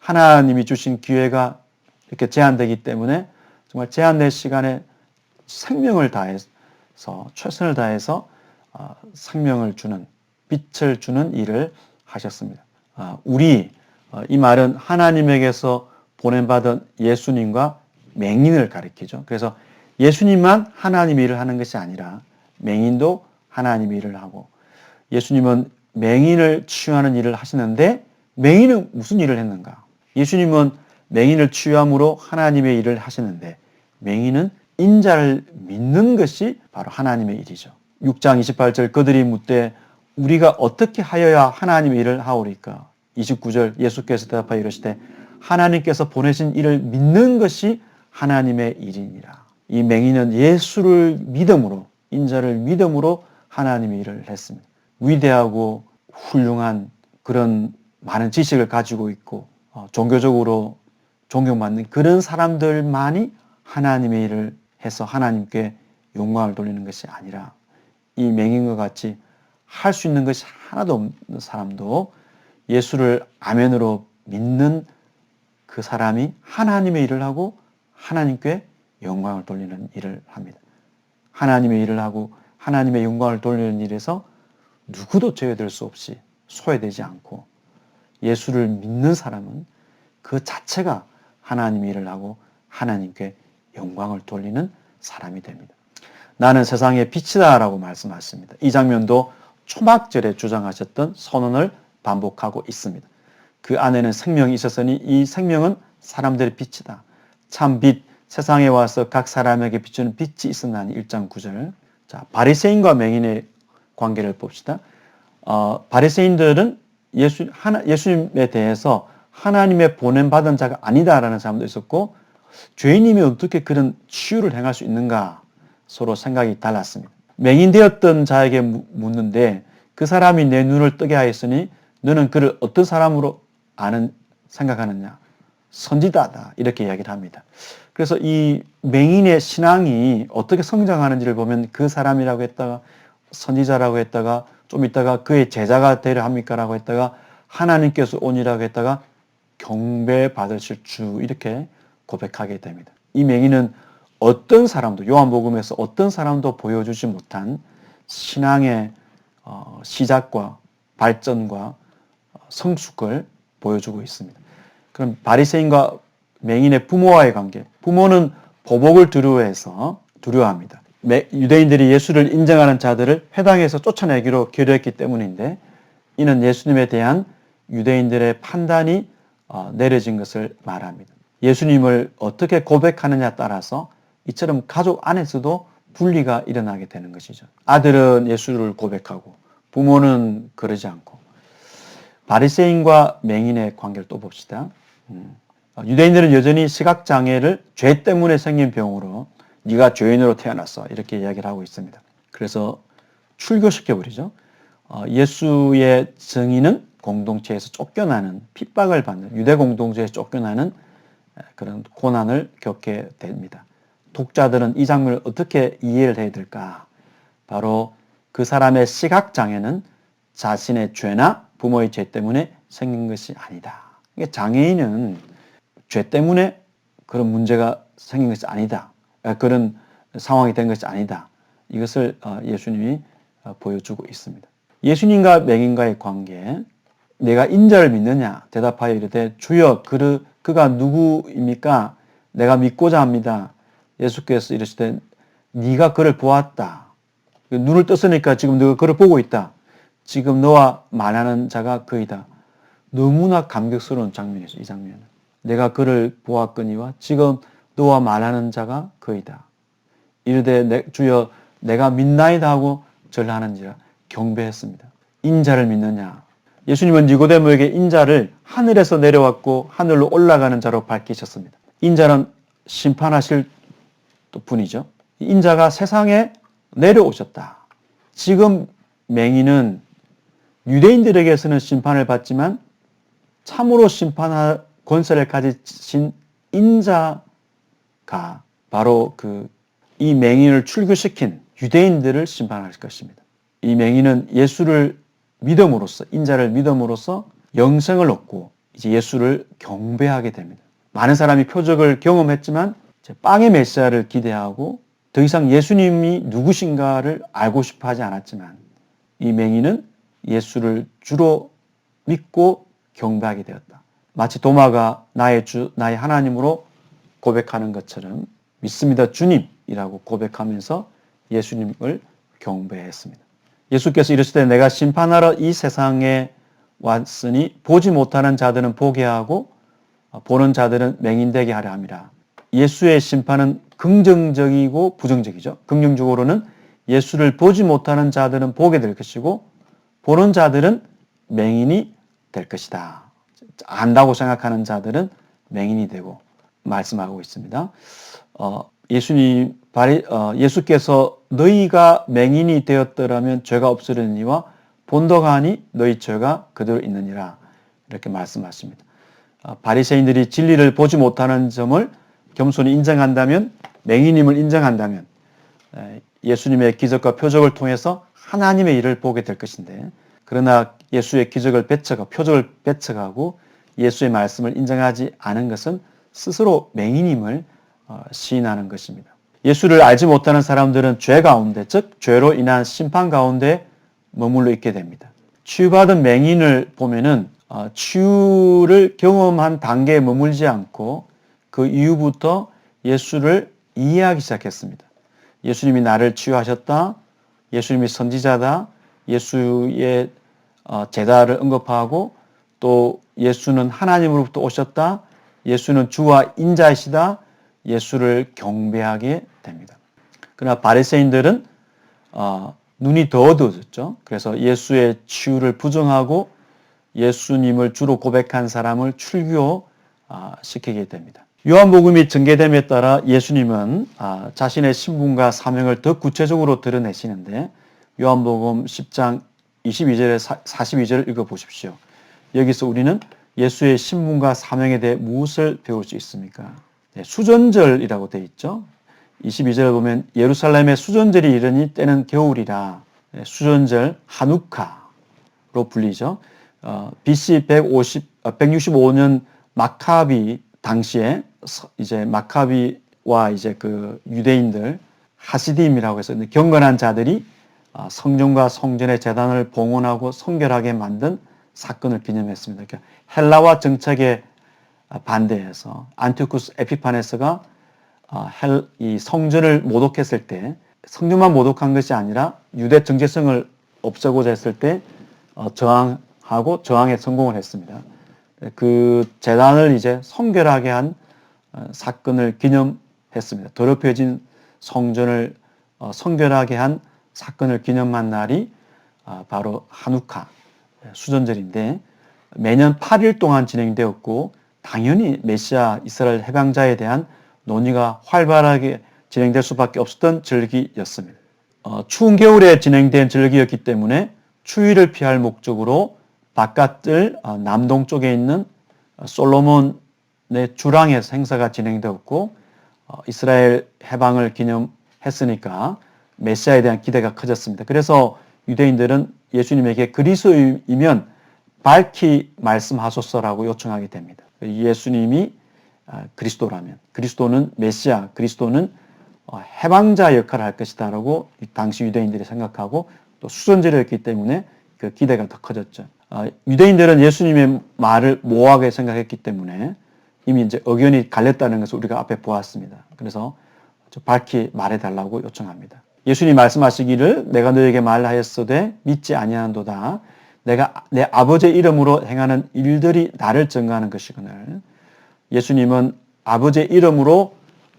하나님이 주신 기회가 이렇게 제한되기 때문에 정말 제한된 시간에 생명을 다해서, 최선을 다해서 생명을 주는, 빛을 주는 일을 하셨습니다. 이 말은 하나님에게서 보냄받은 예수님과 맹인을 가리키죠. 그래서 예수님만 하나님의 일을 하는 것이 아니라 맹인도 하나님의 일을 하고, 예수님은 맹인을 치유하는 일을 하시는데 맹인은 무슨 일을 했는가? 예수님은 맹인을 치유함으로 하나님의 일을 하시는데 맹인은 인자를 믿는 것이 바로 하나님의 일이죠. 6장 28절 그들이 묻되 우리가 어떻게 하여야 하나님의 일을 하오리까? 29절 예수께서 대답하여 이르시되 하나님께서 보내신 일을 믿는 것이 하나님의 일이니라. 이 맹인은 예수를 믿음으로, 인자를 믿음으로 하나님의 일을 했습니다. 위대하고 훌륭한 그런 많은 지식을 가지고 있고 종교적으로 존경받는 그런 사람들만이 하나님의 일을 해서 하나님께 영광을 돌리는 것이 아니라 이 맹인과 같이 할 수 있는 것이 하나도 없는 사람도 예수를 아멘으로 믿는 그 사람이 하나님의 일을 하고 하나님께 영광을 돌리는 일을 합니다. 하나님의 일을 하고 하나님의 영광을 돌리는 일에서 누구도 제외될 수 없이 소외되지 않고 예수를 믿는 사람은 그 자체가 하나님의 일을 하고 하나님께 영광을 돌리는 사람이 됩니다. 나는 세상의 빛이다 라고 말씀하십니다. 이 장면도 초막절에 주장하셨던 선언을 반복하고 있습니다. 그 안에는 생명이 있었으니 이 생명은 사람들의 빛이다. 참 빛, 세상에 와서 각 사람에게 비추는 빛이 있었나니 1장 9절. 자, 바리새인과 맹인의 관계를 봅시다. 바리새인들은 예수님에 대해서 하나님의 보냄받은 자가 아니다라는 사람도 있었고 죄인이면 어떻게 그런 치유를 행할 수 있는가 서로 생각이 달랐습니다. 맹인 되었던 자에게 묻는데 그 사람이 내 눈을 뜨게 하였으니 너는 그를 어떤 사람으로 생각하느냐? 선지자다 이렇게 이야기를 합니다. 그래서 이 맹인의 신앙이 어떻게 성장하는지를 보면 그 사람이라고 했다가 선지자라고 했다가 좀 있다가 그의 제자가 되려 합니까? 라고 했다가 하나님께서 오니라고 했다가 경배 받으실 주 이렇게 고백하게 됩니다. 이 맹인은 어떤 사람도 요한복음에서 어떤 사람도 보여주지 못한 신앙의 시작과 발전과 성숙을 보여주고 있습니다. 그럼 바리새인과 맹인의 부모와의 관계. 부모는 보복을 두려워합니다. 유대인들이 예수를 인정하는 자들을 회당에서 쫓아내기로 결의했기 때문인데 이는 예수님에 대한 유대인들의 판단이 내려진 것을 말합니다. 예수님을 어떻게 고백하느냐에 따라서 이처럼 가족 안에서도 분리가 일어나게 되는 것이죠. 아들은 예수를 고백하고 부모는 그러지 않고. 바리새인과 맹인의 관계를 또 봅시다. 유대인들은 여전히 시각장애를 죄 때문에 생긴 병으로 네가 죄인으로 태어났어 이렇게 이야기를 하고 있습니다. 그래서 출교시켜버리죠. 예수의 증인은 공동체에서 쫓겨나는 핍박을 받는 유대 공동체에서 쫓겨나는 그런 고난을 겪게 됩니다. 독자들은 이 장면을 어떻게 이해를 해야 될까? 바로 그 사람의 시각장애는 자신의 죄나 부모의 죄 때문에 생긴 것이 아니다. 장애인은 죄 때문에 그런 문제가 생긴 것이 아니다. 그런 상황이 된 것이 아니다. 이것을 예수님이 보여주고 있습니다. 예수님과 맹인과의 관계, 내가 인자를 믿느냐? 대답하여 이르되 주여 그가 누구입니까? 내가 믿고자 합니다. 예수께서 이르시되 네가 그를 보았다. 눈을 떴으니까 지금 너가 그를 보고 있다. 지금 너와 말하는 자가 그이다. 너무나 감격스러운 장면이죠. 이 장면은. 내가 그를 보았거니와 지금 너와 말하는 자가 그이다. 이르되 주여 내가 믿나이다 하고 절하는지라 경배했습니다. 인자를 믿느냐. 예수님은 니고데모에게 인자를 하늘에서 내려왔고 하늘로 올라가는 자로 밝히셨습니다. 인자는 심판하실 분이죠. 인자가 세상에 내려오셨다. 지금 맹인은 유대인들에게서는 심판을 받지만 참으로 심판할 권세를 가지신 인자가 바로 이 맹인을 출교시킨 유대인들을 심판할 것입니다. 이 맹인은 예수를 믿음으로써 인자를 믿음으로써 영생을 얻고 이제 예수를 경배하게 됩니다. 많은 사람이 표적을 경험했지만 빵의 메시아를 기대하고 더 이상 예수님이 누구신가를 알고 싶어 하지 않았지만 이 맹인은 예수를 주로 믿고 경배하게 되었다. 마치 도마가 나의 주, 나의 하나님으로 고백하는 것처럼 믿습니다 주님이라고 고백하면서 예수님을 경배했습니다. 예수께서 이르시되 내가 심판하러 이 세상에 왔으니 보지 못하는 자들은 보게 하고 보는 자들은 맹인되게 하려 함이라. 예수의 심판은 긍정적이고 부정적이죠. 긍정적으로는 예수를 보지 못하는 자들은 보게 될 것이고 보는 자들은 맹인이 될 것이다. 안다고 생각하는 자들은 맹인이 되고 말씀하고 있습니다. 예수께서 너희가 맹인이 되었더라면 죄가 없으려니와 본도가 하니 너희 죄가 그대로 있느니라 이렇게 말씀하십니다. 바리새인들이 진리를 보지 못하는 점을 겸손히 인정한다면, 맹인임을 인정한다면 예수님의 기적과 표적을 통해서 하나님의 일을 보게 될 것인데, 그러나 예수의 기적을 표적을 배척하고 예수의 말씀을 인정하지 않은 것은 스스로 맹인임을 시인하는 것입니다. 예수를 알지 못하는 사람들은 죄 가운데, 즉 죄로 인한 심판 가운데 머물러 있게 됩니다. 치유받은 맹인을 보면은 치유를 경험한 단계에 머물지 않고 그 이후부터 예수를 이해하기 시작했습니다. 예수님이 나를 치유하셨다, 예수님이 선지자다, 예수의 제자를 언급하고 또 예수는 하나님으로부터 오셨다, 예수는 주와 인자이시다, 예수를 경배하게 됩니다. 그러나 바리새인들은 눈이 더 어두워졌죠. 그래서 예수의 치유를 부정하고 예수님을 주로 고백한 사람을 출교시키게 됩니다. 요한복음이 전개됨에 따라 예수님은 자신의 신분과 사명을 더 구체적으로 드러내시는데, 요한복음 10장 22절에 42절을 읽어보십시오. 여기서 우리는 예수의 신분과 사명에 대해 무엇을 배울 수 있습니까? 수전절이라고 되어 있죠. 22절을 보면 예루살렘의 수전절이 이르니 때는 겨울이라, 수전절 하누카로 불리죠. BC 165년 마카비 당시에 이제 마카비와 이제 그 유대인들 하시딤이라고 해서 경건한 자들이 성전과 성전의 제단을 봉헌하고 성결하게 만든 사건을 기념했습니다. 그러니까 헬라와 정책에 반대해서 안티오쿠스 에피파네스가 이 성전을 모독했을 때, 성전만 모독한 것이 아니라 유대 정체성을 없애고자 했을 때 저항에 성공을 했습니다. 그 제단을 이제 성결하게 한 사건을 기념했습니다. 더럽혀진 성전을 성결하게 한 사건을 기념한 날이 바로 하누카 수전절인데, 매년 8일 동안 진행되었고 당연히 메시아 이스라엘 해방자에 대한 논의가 활발하게 진행될 수밖에 없었던 절기였습니다. 추운 겨울에 진행된 절기였기 때문에 추위를 피할 목적으로 바깥을 남동쪽에 있는 솔로몬의 주랑에서 행사가 진행되었고, 이스라엘 해방을 기념했으니까 메시아에 대한 기대가 커졌습니다. 그래서 유대인들은 예수님에게 그리스도이면 밝히 말씀하소서라고 요청하게 됩니다. 예수님이 그리스도라면, 그리스도는 메시아, 그리스도는 해방자 역할을 할 것이다라고 당시 유대인들이 생각하고 또 수전절이었기 때문에 그 기대가 더 커졌죠. 유대인들은 예수님의 말을 모호하게 생각했기 때문에 이미 이제 의견이 갈렸다는 것을 우리가 앞에 보았습니다. 그래서 밝히 말해달라고 요청합니다. 예수님 말씀하시기를 내가 너에게 말하였으되 믿지 아니하는도다. 내가 내 아버지의 이름으로 행하는 일들이 나를 증거하는 것이거늘. 예수님은 아버지의 이름으로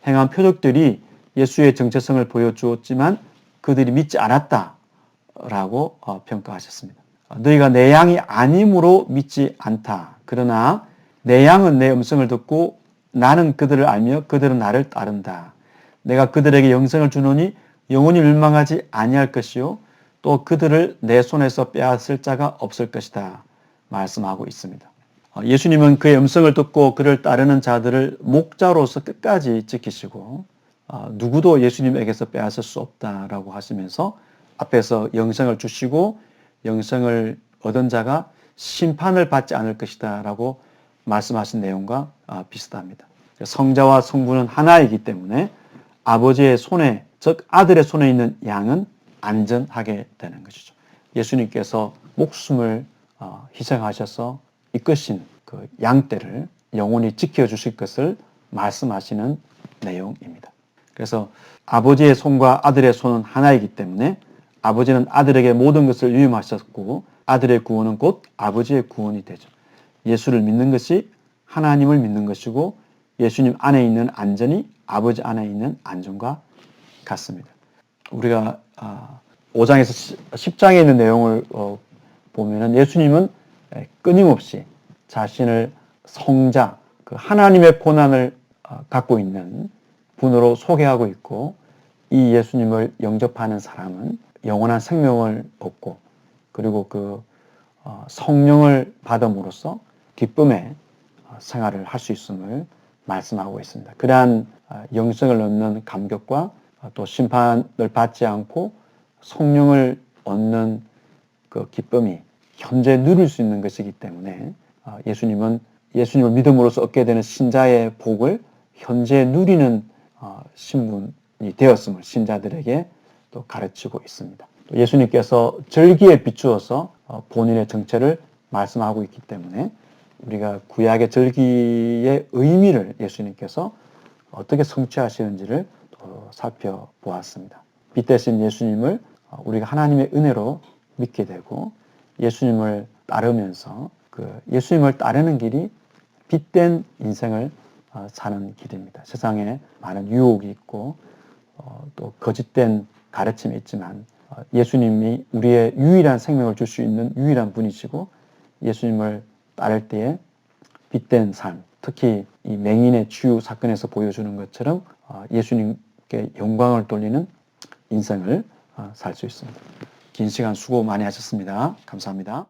행한 표적들이 예수의 정체성을 보여주었지만 그들이 믿지 않았다라고 평가하셨습니다. 너희가 내 양이 아님으로 믿지 않다. 그러나 내 양은 내 음성을 듣고 나는 그들을 알며 그들은 나를 따른다. 내가 그들에게 영생을 주노니 영원히 멸망하지 아니할 것이요 또 그들을 내 손에서 빼앗을 자가 없을 것이다 말씀하고 있습니다. 예수님은 그의 음성을 듣고 그를 따르는 자들을 목자로서 끝까지 지키시고 누구도 예수님에게서 빼앗을 수 없다라고 하시면서 앞에서 영생을 주시고 영생을 얻은 자가 심판을 받지 않을 것이다 라고 말씀하신 내용과 비슷합니다. 성자와 성부는 하나이기 때문에 아버지의 손에, 즉 아들의 손에 있는 양은 안전하게 되는 것이죠. 예수님께서 목숨을 희생하셔서 이끄신 그 양떼를 영원히 지켜주실 것을 말씀하시는 내용입니다. 그래서 아버지의 손과 아들의 손은 하나이기 때문에 아버지는 아들에게 모든 것을 위임하셨고 아들의 구원은 곧 아버지의 구원이 되죠. 예수를 믿는 것이 하나님을 믿는 것이고 예수님 안에 있는 안전이 아버지 안에 있는 안전과 같습니다. 우리가 5장에서 10장에 있는 내용을 보면은 예수님은 끊임없이 자신을 성자, 그 하나님의 고난을 갖고 있는 분으로 소개하고 있고, 이 예수님을 영접하는 사람은 영원한 생명을 얻고, 그리고 그 성령을 받음으로써 기쁨의 생활을 할 수 있음을 말씀하고 있습니다. 그러한 영생을 얻는 감격과 또 심판을 받지 않고 성령을 얻는 그 기쁨이 현재 누릴 수 있는 것이기 때문에 예수님을 믿음으로써 얻게 되는 신자의 복을 현재 누리는 신분이 되었음을 신자들에게 또 가르치고 있습니다. 또 예수님께서 절기에 비추어서 본인의 정체를 말씀하고 있기 때문에 우리가 구약의 절기의 의미를 예수님께서 어떻게 성취하시는지를 살펴보았습니다. 빛 대신 예수님을 우리가 하나님의 은혜로 믿게 되고 예수님을 따르면서 그 예수님을 따르는 길이 빛된 인생을 사는 길입니다. 세상에 많은 유혹이 있고 또 거짓된 가르침이 있지만 예수님이 우리의 유일한 생명을 줄 수 있는 유일한 분이시고 예수님을 따를 때에 빛된 삶, 특히 이 맹인의 치유 사건에서 보여주는 것처럼 예수님께 영광을 돌리는 인생을 살 수 있습니다. 긴 시간 수고 많이 하셨습니다. 감사합니다.